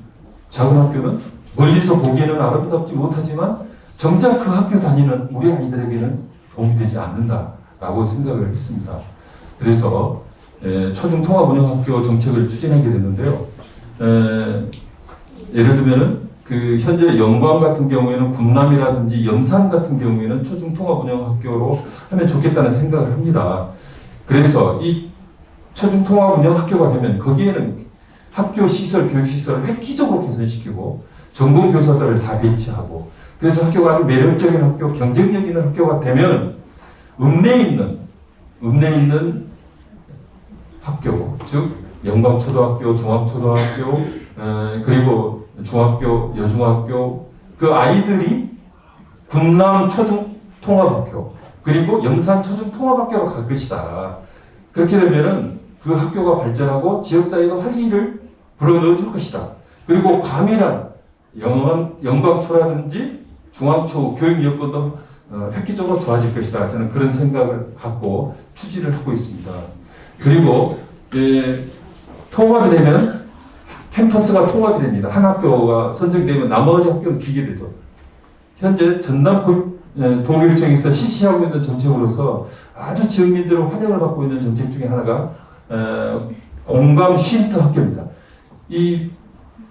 멀리서 보기에는 아름답지 못하지만 정작 그 학교 다니는 우리 아이들에게는 도움이 되지 않는다라고 생각을 했습니다. 그래서 초중통합운영학교 정책을 추진하게 됐는데요. 예를 들면은 현재 영광 같은 경우에는 군남이라든지 염산 같은 경우에는 초중통합운영학교로 하면 좋겠다는 생각을 합니다. 그래서 이 초중통합운영학교가 되면 거기에는 학교 시설, 교육시설을 획기적으로 개선시키고 전공 교사들을 다 배치하고 그래서 학교가 아주 매력적인 학교, 경쟁력 있는 학교가 되면 읍내에 있는 학교, 즉 영광초등학교, 중앙초등학교, 그리고 중학교, 여중학교 그 아이들이 군남 초중통합학교 그리고 염산 초중통합학교로 갈 것이다. 그렇게 되면은 그 학교가 발전하고 지역사회도 활기를 불어넣어줄 것이다. 그리고 과밀한 영광초라든지 중앙초 교육 여건도 획기적으로 좋아질 것이다. 저는 그런 생각을 갖고 추진을 하고 있습니다. 그리고 통합이 되면 캠퍼스가 통합이 됩니다. 한 학교가 선정되면 나머지 학교는 비게 되죠. 현재 전남 도교육청에서 실시하고 있는 정책으로서 아주 지역민들의 환영을 받고 있는 정책 중에 하나가 공감 쉼터 학교입니다. 이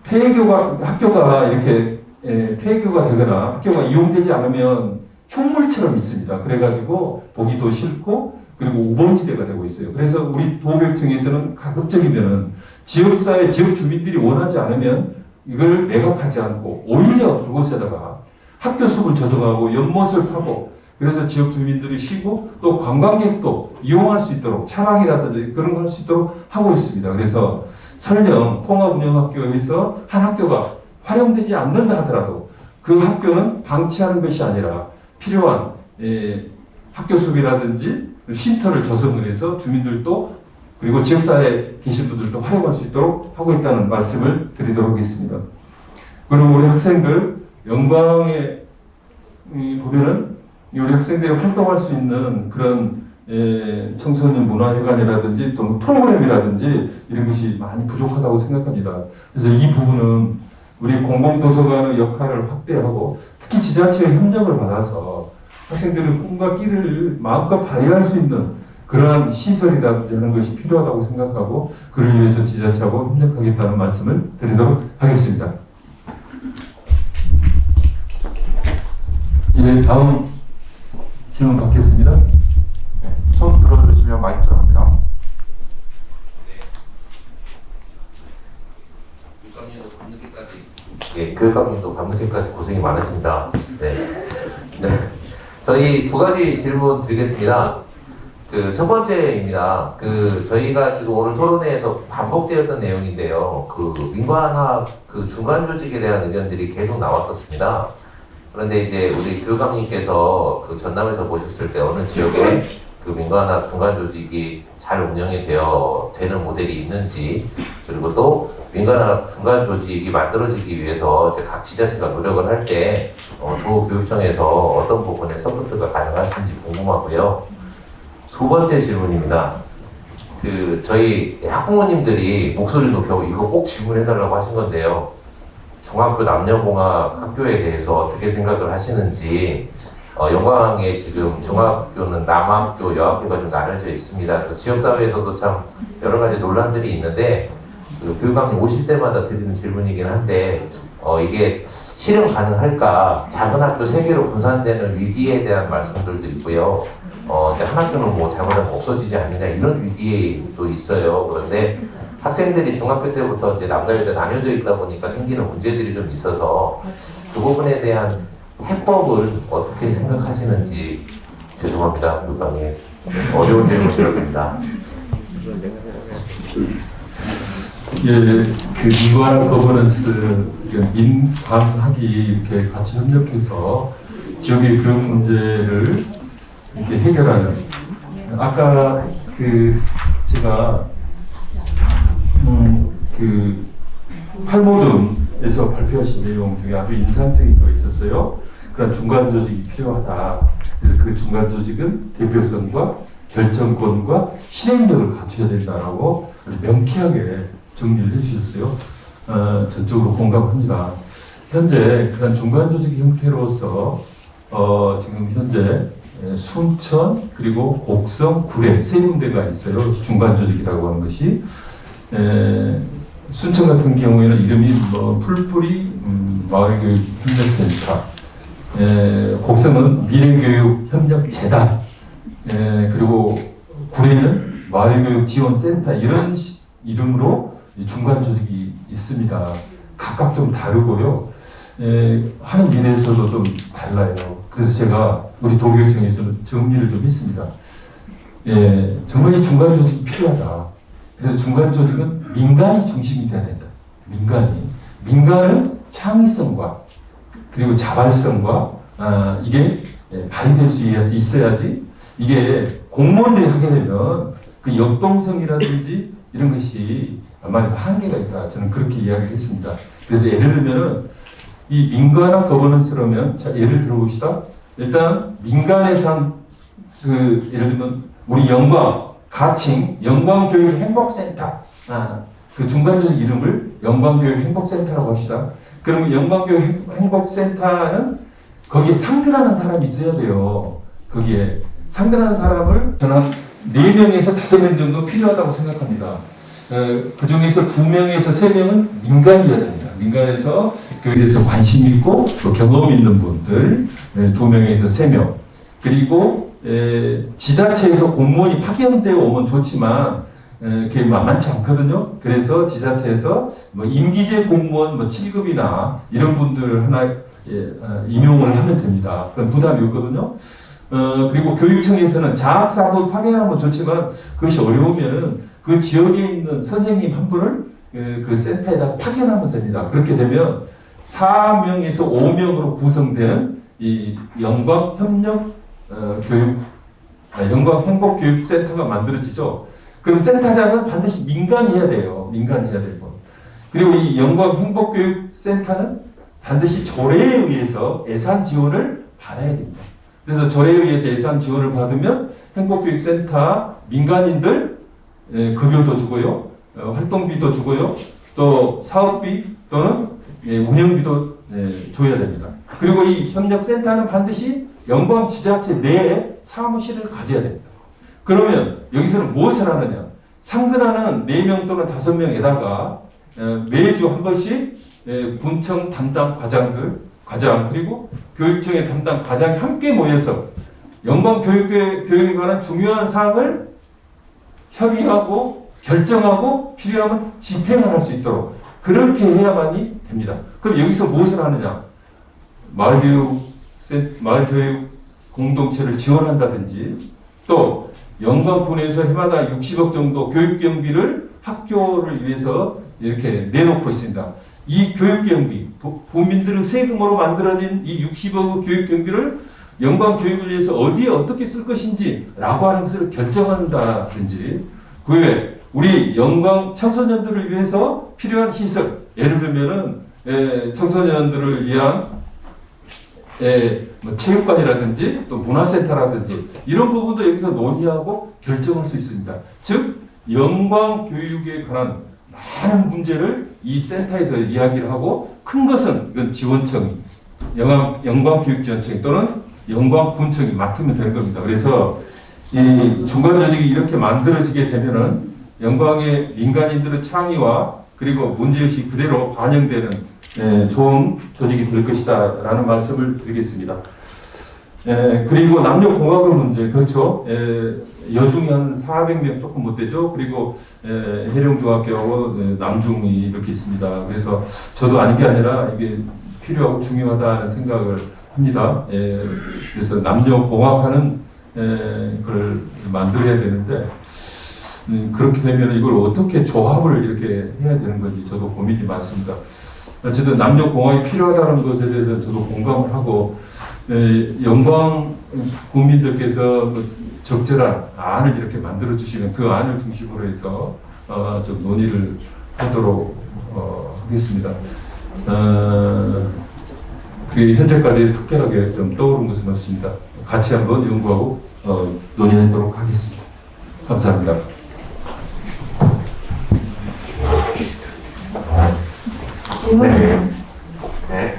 학교가 이렇게 폐교가 되거나 학교가 이용되지 않으면 흉물처럼 있습니다. 그래가지고 보기도 싫고 그리고 우범지대가 되고 있어요. 그래서 우리 도교육청에서는 가급적이면은 지역사회, 지역 주민들이 원하지 않으면 이걸 매각하지 않고 오히려 그곳에다가 학교 숲을 조성하고 연못을 파고 그래서 지역 주민들이 쉬고 또 관광객도 이용할 수 있도록 차박이라든지 그런 거 할 수 있도록 하고 있습니다. 그래서 설령 통합운영학교에서 한 학교가 활용되지 않는다 하더라도 그 학교는 방치하는 것이 아니라 필요한 학교 숲이라든지 쉼터를 조성을 해서 주민들도 그리고 지역사회에 계신 분들도 활용할 수 있도록 하고 있다는 말씀을 드리도록 하겠습니다. 그리고 우리 학생들 영광에 보면은 우리 학생들이 활동할 수 있는 그런 청소년 문화회관이라든지 또는 프로그램이라든지 이런 것이 많이 부족하다고 생각합니다. 그래서 이 부분은 우리 공공도서관의 역할을 확대하고 특히 지자체의 협력을 받아서 학생들의 꿈과 끼를 마음껏 발휘할 수 있는 그러한 시설이라든지 하는 것이 필요하다고 생각하고 그를 위해서 지자체하고 협력하겠다는 말씀을 드리도록 하겠습니다. 예, 다음 질문 받겠습니다. 손 들어주시면 마이크 들어갑니다. 교육감님도 밤늦게까지 고생이 많으십니다. 네. 저희 두 가지 질문 드리겠습니다. 첫 번째입니다. 저희가 지금 오늘 토론회에서 반복되었던 내용인데요. 민관학 중간 조직에 대한 의견들이 계속 나왔었습니다. 그런데 이제 우리 교육감님께서 전남에서 보셨을 때 어느 지역에 그 민관학 중간 조직이 잘 운영이 되는 모델이 있는지, 그리고 또 민관학 중간 조직이 만들어지기 위해서 이제 각 지자체가 노력을 할 때 도교육청에서 어떤 부분에 서포트가 가능하신지 궁금하고요. 두 번째 질문입니다. 저희 학부모님들이 목소리 높여고 이거 꼭 질문해달라고 하신 건데요. 중학교 남녀공학 학교에 대해서 어떻게 생각을 하시는지, 영광에 지금 중학교는 남학교, 여학교가 좀 나눠져 있습니다. 그 지역사회에서도 참 여러 가지 논란들이 있는데, 교육감님 오실 때마다 드리는 질문이긴 한데, 이게 실현 가능할까? 작은 학교 3개로 분산되는 위기에 대한 말씀들도 있고요. 한 학교는 뭐 잘못하면 없어지지 않느냐 이런 위기도 있어요. 그런데 학생들이 중학교 때부터 이제 남자 여자 나뉘어져 있다 보니까 생기는 문제들이 좀 있어서 그 부분에 대한 해법을 어떻게 생각하시는지. 죄송합니다, 교육감님. 어려운 질문 드렸습니다. 예, 그 민관학 거버넌스, 민관학이 이렇게 같이 협력해서 지역의 교육 문제를 이렇게 해결하는. 아까 제가 팔모듬에서 발표하신 내용 중에 아주 인상적인 거 있었어요. 그런 중간 조직이 필요하다. 그래서 그 중간 조직은 대표성과 결정권과 실행력을 갖춰야 된다라고 명쾌하게 정리를 해주셨어요. 전적으로 공감합니다. 현재 그런 중간 조직 형태로서 지금 현재 순천 그리고 곡성, 구례 3군데가 있어요. 중간 조직이라고 하는 것이. 순천 같은 경우에는 이름이 풀뿌리 마을교육 협력센터, 곡성은 미래교육협력재단, 그리고 구례는 마을교육지원센터, 이런 이름으로 중간 조직이 있습니다. 각각 좀 다르고요. 하는 일에서도 좀 달라요. 그래서 제가 우리 도교육청에서는 정리를 좀 했습니다. 정말 이 중간 조직이 필요하다. 그래서 중간 조직은 민간이 중심이 돼야 된다. 민간은 창의성과 그리고 자발성과 이게 발휘될 수 있어야지. 이게 공무원들이 하게 되면 그 역동성이라든지 이런 것이 많이 한계가 있다. 저는 그렇게 이야기를 했습니다. 그래서 예를 들면은 이 민관학 거버넌스라면, 자, 예를 들어봅시다. 일단 민간에서 한 예를 들면 우리 가칭 영광교육행복센터, 그 중간 조직 이름을 영광교육행복센터라고 합시다. 그러면 영광교육행복센터는 거기에 상근하는 사람이 있어야 돼요. 거기에 상근하는 사람을 저는 한 4명에서 5명 정도 필요하다고 생각합니다. 그 중에서 2명에서 3명은 민간이어야 됩니다. 민간에서 교육에 대해서 관심 있고 또 경험 있는 분들 2명에서 3명. 그리고 지자체에서 공무원이 파견되어 오면 좋지만 그게 만만치 않거든요. 그래서 지자체에서 임기제 공무원 7급이나 이런 분들 하나 임용을 하면 됩니다. 그건 부담이 없거든요. 그리고 교육청에서는 자학사도 파견하면 좋지만 그것이 어려우면 그 지역에 있는 선생님 한 분을 그 센터에다 파견하면 됩니다. 그렇게 되면 4명에서 5명으로 구성된 이 영광행복교육센터가 만들어지죠. 그럼 센터장은 반드시 민간이어야 돼요. 민간이어야 되고. 그리고 이 영광행복교육센터는 반드시 조례에 의해서 예산 지원을 받아야 됩니다. 그래서 조례에 의해서 예산 지원을 받으면 행복교육센터 민간인들 급여도 주고요, 활동비도 주고요, 또 사업비 또는 운영비도 줘야 됩니다. 그리고 이 협력센터는 반드시 영광 지자체 내에 사무실을 가져야 됩니다. 그러면 여기서는 무엇을 하느냐? 상근하는 4명 또는 5명에다가 매주 한 번씩 군청 담당 과장 그리고 교육청의 담당 과장이 함께 모여서 영광 교육에 관한 중요한 사항을 협의하고 결정하고 필요하면 집행을 할 수 있도록 그렇게 해야만이 됩니다. 그럼 여기서 무엇을 하느냐? 마을교육 공동체를 지원한다든지 또 영광군에서 해마다 60억 정도 교육경비를 학교를 위해서 이렇게 내놓고 있습니다. 이 교육경비, 국민들의 세금으로 만들어진 이 60억 교육경비를 영광 교육을 위해서 어디에 어떻게 쓸 것인지라고 하는 것을 결정한다든지, 그 외에 우리 영광 청소년들을 위해서 필요한 시설, 예를 들면은 청소년들을 위한 뭐 체육관이라든지 또 문화센터라든지 이런 부분도 여기서 논의하고 결정할 수 있습니다. 즉 영광 교육에 관한 많은 문제를 이 센터에서 이야기를 하고, 큰 것은 이건 지원청이, 영광교육지원청 또는 영광군청이 맡으면 되는 겁니다. 그래서 이 중간 조직이 이렇게 만들어지게 되면은 영광의 민간인들의 창의와 그리고 문제의식이 그대로 반영되는 좋은 조직이 될 것이다 라는 말씀을 드리겠습니다. 그리고 남녀 공학의 문제, 그렇죠. 여중이 한 400명 조금 못 되죠. 그리고 해령중학교하고 남중이 이렇게 있습니다. 그래서 저도 아닌 게 아니라 이게 필요하고 중요하다는 생각을 합니다. 그래서 남녀 공학하는 걸 만들어야 되는데, 그렇게 되면 이걸 어떻게 조합을 이렇게 해야 되는 건지 저도 고민이 많습니다. 어쨌든 남녀 공학이 필요하다는 것에 대해서 저도 공감을 하고, 영광 국민들께서 적절한 안을 이렇게 만들어 주시면 그 안을 중심으로 해서 좀 논의를 하도록 하겠습니다. 그 현재까지 특별하게 좀 떠오른 것은 없습니다. 같이 한번 연구하고 논의하도록 하겠습니다. 감사합니다. 질문. 네.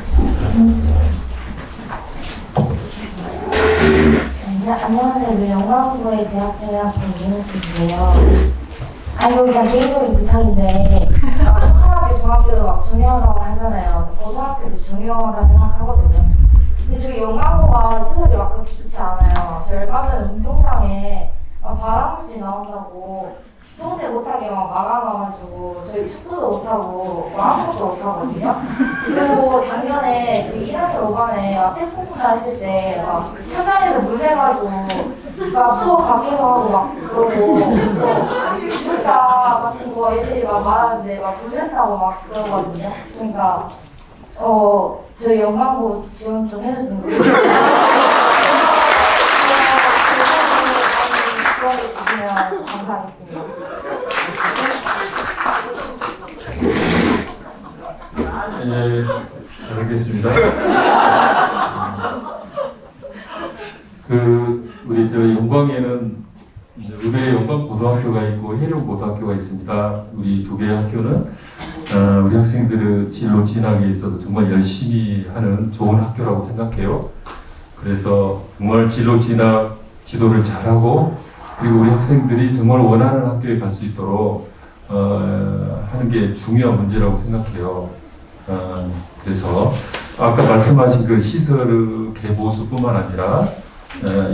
안녕하세요. 영광부의 재학생의 학생 이은수인데요. 이거 그냥 개인적인 부탁인데, 초등학교, 중학교도 막 중요하다고 하잖아요. 고등학생도 중요하다고 생각하거든요. 근데 저희 영광부가 시설이 막 그렇게 좋지 않아요. 저 얼마 전에 운동장에 발암물질 나온다고 통제 못하게 막 막아놔가지고 저희 축구도 못하고 아무것도 못하거든요. 그리고 작년에 저희 1학년 5반에 태풍가 했을 때 막 천장에서 물 새가지고 막 수업 밖에서 하고 막 그러고, 또 기술사 같은 거 애들이 막 말하는데 막 물 샌다고 막 그러거든요. 그러니까 저희 영광부 지원 좀 해줬으면 좋겠어요. 지원해 주시면 감사하겠습니다. 예, 잘 알겠습니다. 우리 영광에는 의뢰 영광고등학교가 있고 해령고등학교가 있습니다. 우리 두 개의 학교는 우리 학생들의 진로 진학에 있어서 정말 열심히 하는 좋은 학교라고 생각해요. 그래서 정말 진로 진학 지도를 잘하고, 그리고 우리 학생들이 정말 원하는 학교에 갈 수 있도록 하는 게 중요한 문제라고 생각해요. 그래서 아까 말씀하신 그 시설의 개보수뿐만 아니라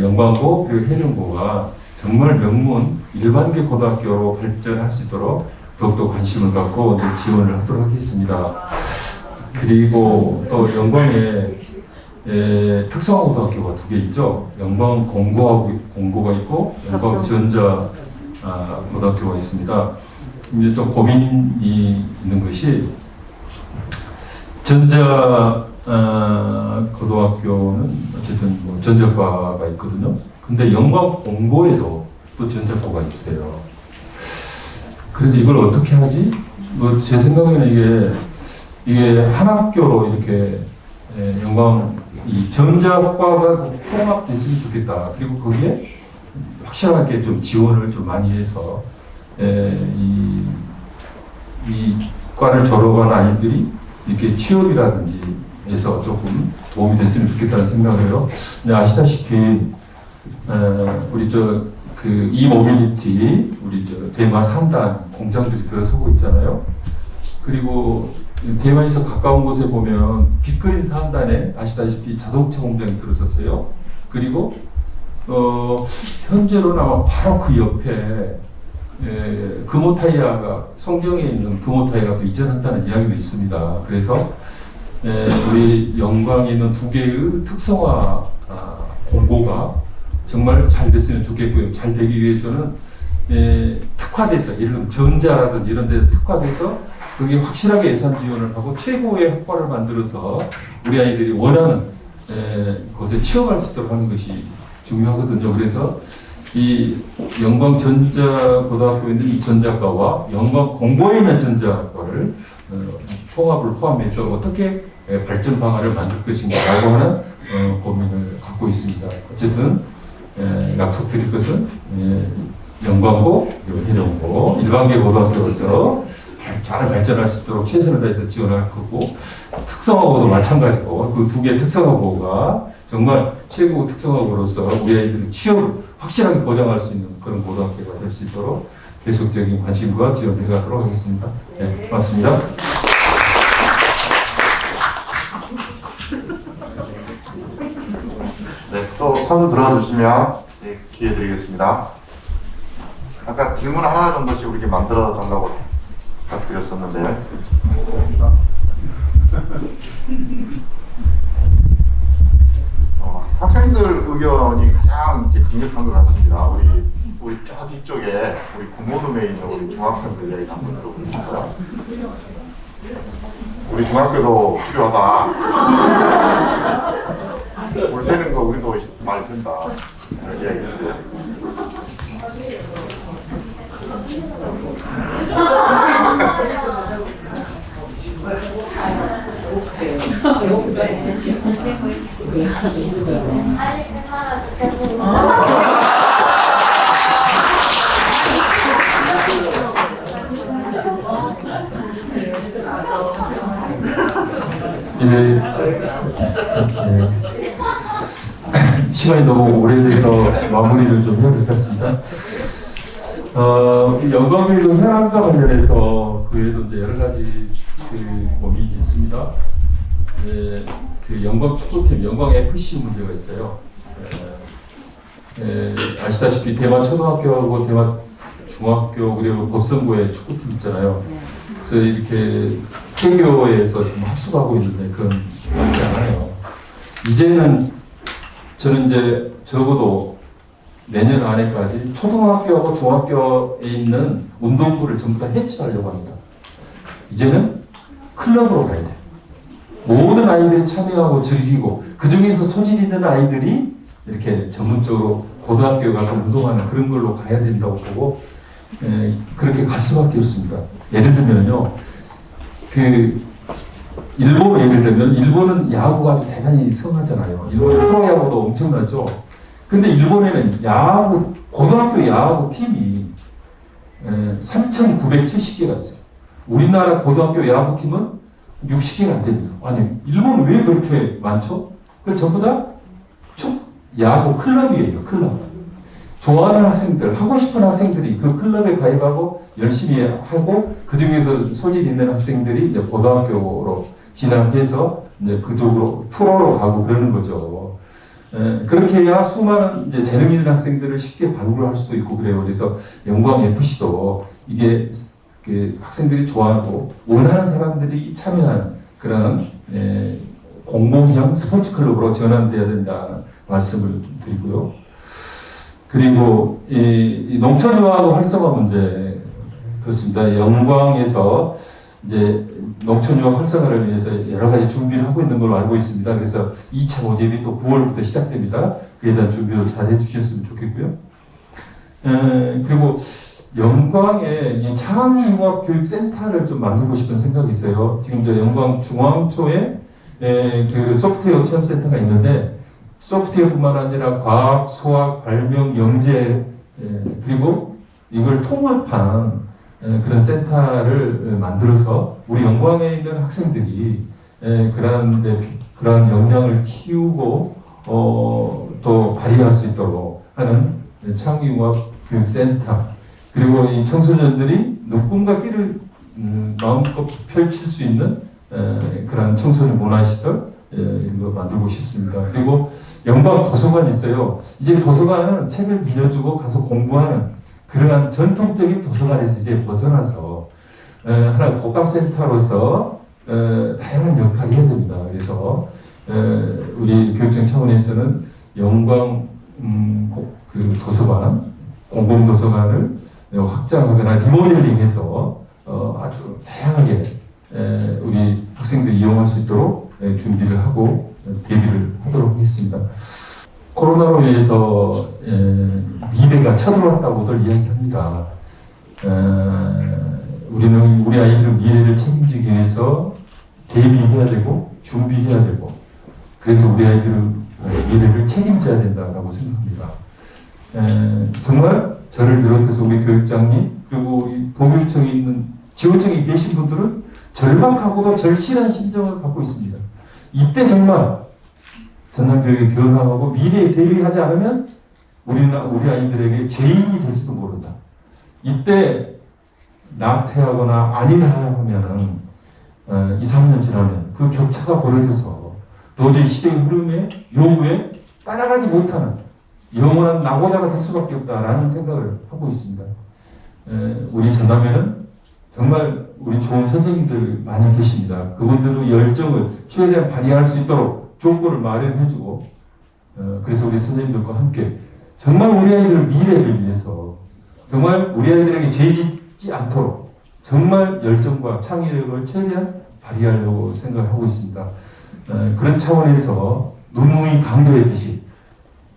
영광고 그리고 해령고가 정말 명문 일반계 고등학교로 발전할 수 있도록 더욱더 관심을 갖고 지원을 하도록 하겠습니다. 그리고 또 영광에 특성화고등학교가 두 개 있죠. 영광 공고가 있고 영광 전자 고등학교가 있습니다. 이제 좀 고민이 있는 것이, 전자 고등학교는 어쨌든 뭐 전자과가 있거든요. 근데 영광 공고에도 또 전자과가 있어요. 그래서 이걸 어떻게 하지? 뭐 제 생각에는 이게 한 학교로 이렇게 영광 이 전자과가 통합됐으면 좋겠다. 그리고 거기에 확실하게 좀 지원을 좀 많이 해서 이 과를 졸업한 아이들이 이렇게 취업이라든지 해서 조금 도움이 됐으면 좋겠다는 생각을 해요. 근데 아시다시피 우리 이모빌리티 우리 대마 3단 공장들이 들어서고 있잖아요. 그리고 대만에서 가까운 곳에 보면 빅그린 3단에 아시다시피 자동차 공장이 들어섰어요. 그리고 현재로는 아마 바로 그 옆에 금호타이어가, 송정에 있는 금호타이어가 또 이전한다는 이야기도 있습니다. 그래서 우리 영광에 있는 두 개의 특성화 공고가 정말 잘 됐으면 좋겠고요. 잘 되기 위해서는 특화돼서, 예를 들면 전자라든지 이런 데서 특화돼서 거기에 확실하게 예산 지원을 하고 최고의 학과를 만들어서 우리 아이들이 원하는 곳에 취업할 수 있도록 하는 것이 중요하거든요. 그래서 이 영광전자고등학교에 있는 이 전자과와 영광공고에 있는 전자과를 통합을 포함해서 어떻게 발전 방안을 만들 것인가라고 하는 고민을 갖고 있습니다. 어쨌든 약속드릴 것은 영광고, 그리고 해령고, 일반계 고등학교로서 잘 발전할 수 있도록 최선을 다해서 지원할 거고, 특성화고도 마찬가지고, 그 두 개의 특성화고가 정말 최고 특성화고로서 우리 아이들의 취업을 확실하게 보장할 수 있는 그런 고등학교가 될 수 있도록 계속적인 관심과 지원해 가도록 하겠습니다. 네, 고맙습니다. 네, 또 선수 들어가 주시면 네, 기회 드리겠습니다. 아까 질문 하나 정도씩 이렇게 만들어 달라고 부탁드렸었는데 학생들 의견이 가장 이렇게 강력한 것 같습니다. 우리 저 뒤쪽에 우리 공모dom에 있는 우리 중학생들 이야기 한번 들어보실까요? 우리 중학교도 필요하다. 물 새는 거 우리도 많이 쓴다. 이런 이야기들. 시간이 너무 오래돼서 마무리를 좀 해야 될 것 같습니다. 영광교육은 현황과 관련해서 그 외에도 이제 여러 가지 고민이 있습니다. 그 영광 축구팀, 영광 FC 문제가 있어요. 아시다시피 대만 초등학교하고 대만 중학교 그리고 법성고의 축구팀 있잖아요. 그래서 이렇게 태교에서 지금 합숙하고 있는데 그건 맞지 않아요. 이제는 저는 이제 적어도 내년 안에까지 초등학교하고 중학교에 있는 운동부를 전부 다 해체하려고 합니다. 이제는 클럽으로 가야 돼. 모든 아이들이 참여하고 즐기고 그 중에서 소질 있는 아이들이 이렇게 전문적으로 고등학교에 가서 운동하는 그런 걸로 가야 된다고 보고 그렇게 갈 수밖에 없습니다. 예를 들면요, 일본 예를 들면 일본은 야구가 아주 대단히 성하잖아요. 일본의 프로야구도 엄청나죠. 근데 일본에는 야구 고등학교 야구 팀이 3,970개가 있어요. 우리나라 고등학교 야구 팀은 60개가 안 됩니다. 아니 일본은 왜 그렇게 많죠? 그 전부 다 야구 클럽이에요. 클럽. 좋아하는 학생들, 하고 싶은 학생들이 그 클럽에 가입하고 열심히 하고 그 중에서 소질 있는 학생들이 이제 고등학교로 진학해서 이제 그쪽으로 프로로 가고 그러는 거죠. 그렇게 해야 수많은 이제 재능 있는 학생들을 쉽게 발굴할 수도 있고 그래요. 그래서 영광 FC도 이게 그 학생들이 좋아하고 원하는 사람들이 참여한 그런 공공형 스포츠 클럽으로 전환돼야 된다는 말씀을 좀 드리고요. 그리고 이 농촌유아하고 활성화 문제 그렇습니다. 영광에서 이제 농촌유아 활성화를 위해서 여러 가지 준비를 하고 있는 걸로 알고 있습니다. 그래서 2차 모집이 또 9월부터 시작됩니다. 그에 대한 준비도 잘 해주셨으면 좋겠고요. 그리고 영광에 이 창의융합교육센터를 좀 만들고 싶은 생각이 있어요. 지금 저 영광 중앙초에 그 소프트웨어 체험센터가 있는데 소프트웨어뿐만 아니라 과학, 수학, 발명, 영재 그리고 이걸 통합한 그런 센터를 만들어서 우리 영광에 있는 학생들이 그러한 역량을 키우고 또 발휘할 수 있도록 하는 창의융합교육센터 그리고 이 청소년들이 꿈과 끼를 마음껏 펼칠 수 있는 그런 청소년 문화시설 이거 만들고 싶습니다. 그리고 영광 도서관이 있어요. 이제 도서관은 책을 빌려주고 가서 공부하는 그러한 전통적인 도서관에서 이제 벗어나서 하나 복합센터로서 다양한 역할을 해야 됩니다. 그래서 우리 교육청 차원에서는 영광 그 도서관, 공공도서관을 확장하거나 리모델링해서 아주 다양하게 우리 학생들이 이용할 수 있도록 준비를 하고 대비를 하도록 하겠습니다. 코로나로 인해서 미래가 쳐들어왔다고들 이야기합니다. 우리는 우리 아이들 미래를 책임지기 위해서 대비해야 되고 준비해야 되고, 그래서 우리 아이들은 미래를 책임져야 된다고 생각합니다. 정말 저를 비롯해서 우리 교육장님 그리고 도교육청에 있는 지원청에 계신 분들은 절박하고도 절실한 심정을 갖고 있습니다. 이때 정말 전남교육이 교육하고 미래에 대비하지 않으면 우리 아이들에게 죄인이 될지도 모른다. 이때 낙태하거나 아니라 하면은 2, 3년 지나면 그 격차가 벌어져서 도저히 시대의 흐름에 요구에 따라가지 못하는 영원한 낙오자가 될 수밖에 없다라는 생각을 하고 있습니다. 우리 전남에는 정말 우리 좋은 선생님들 많이 계십니다. 그분들의 열정을 최대한 발휘할 수 있도록 조건을 마련해주고, 그래서 우리 선생님들과 함께 정말 우리 아이들 미래를 위해서 정말 우리 아이들에게 죄 짓지 않도록 정말 열정과 창의력을 최대한 발휘하려고 생각을 하고 있습니다. 그런 차원에서 누누이 강조했듯이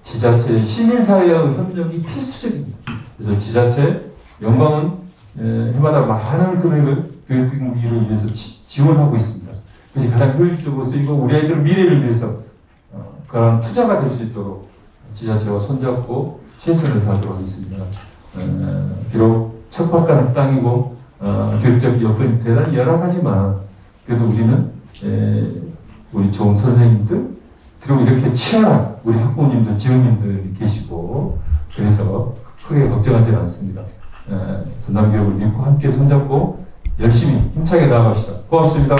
지자체, 시민사회의 협력이 필수적입니다. 그래서 지자체, 영광은 해마다 많은 금액을 교육비를 위해서 지원하고 있습니다. 그것이 가장 효율적으로 쓰이고 우리 아이들 미래를 위해서 그런 투자가 될 수 있도록 지자체와 손잡고 최선을 다하도록 하겠습니다. 비록 척박한 땅이고 교육적 여건이 대단히 열악하지만 그래도 우리는 우리 좋은 선생님들 그리고 이렇게 치열한 우리 학부모님들, 지원님들이 계시고 그래서 크게 걱정하지 않습니다. 전남교육을 믿고 함께 손잡고 열심히 힘차게 나아갑시다. 고맙습니다.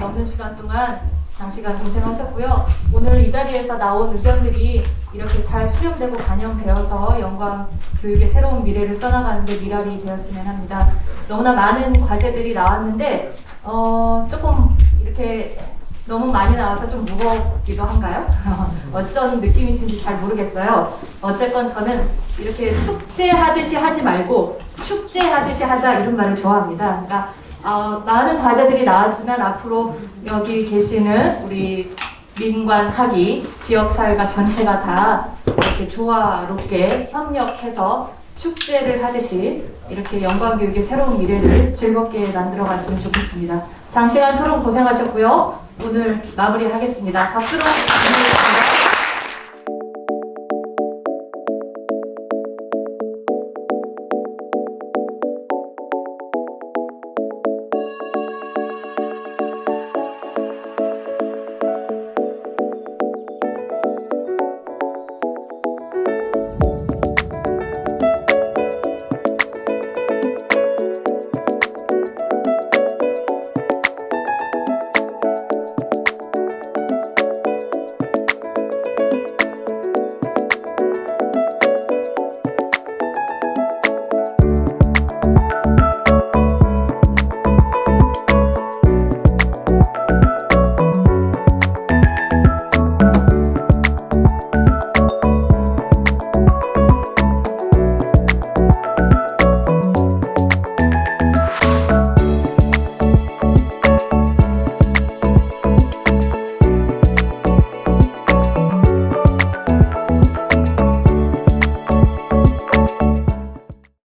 넘는 시간 동안 장시간 고생하셨고요. 오늘 이 자리에서 나온 의견들이 이렇게 잘 수렴되고 반영되어서 영광 교육의 새로운 미래를 써나가는 데 미랄이 되었으면 합니다. 너무나 많은 과제들이 나왔는데 조금 이렇게 너무 많이 나와서 좀 무겁기도 한가요? 어쩐 느낌이신지 잘 모르겠어요. 어쨌건 저는 이렇게 숙제하듯이 하지 말고 축제하듯이 하자 이런 말을 좋아합니다. 그러니까 많은 과제들이 나왔지만 앞으로 여기 계시는 우리 민관, 학위, 지역사회가 전체가 다 이렇게 조화롭게 협력해서 축제를 하듯이 이렇게 영광교육의 새로운 미래를 즐겁게 만들어 갔으면 좋겠습니다. 장시간 토론 고생하셨고요. 오늘 마무리하겠습니다. 박수로 마무리하겠습니다.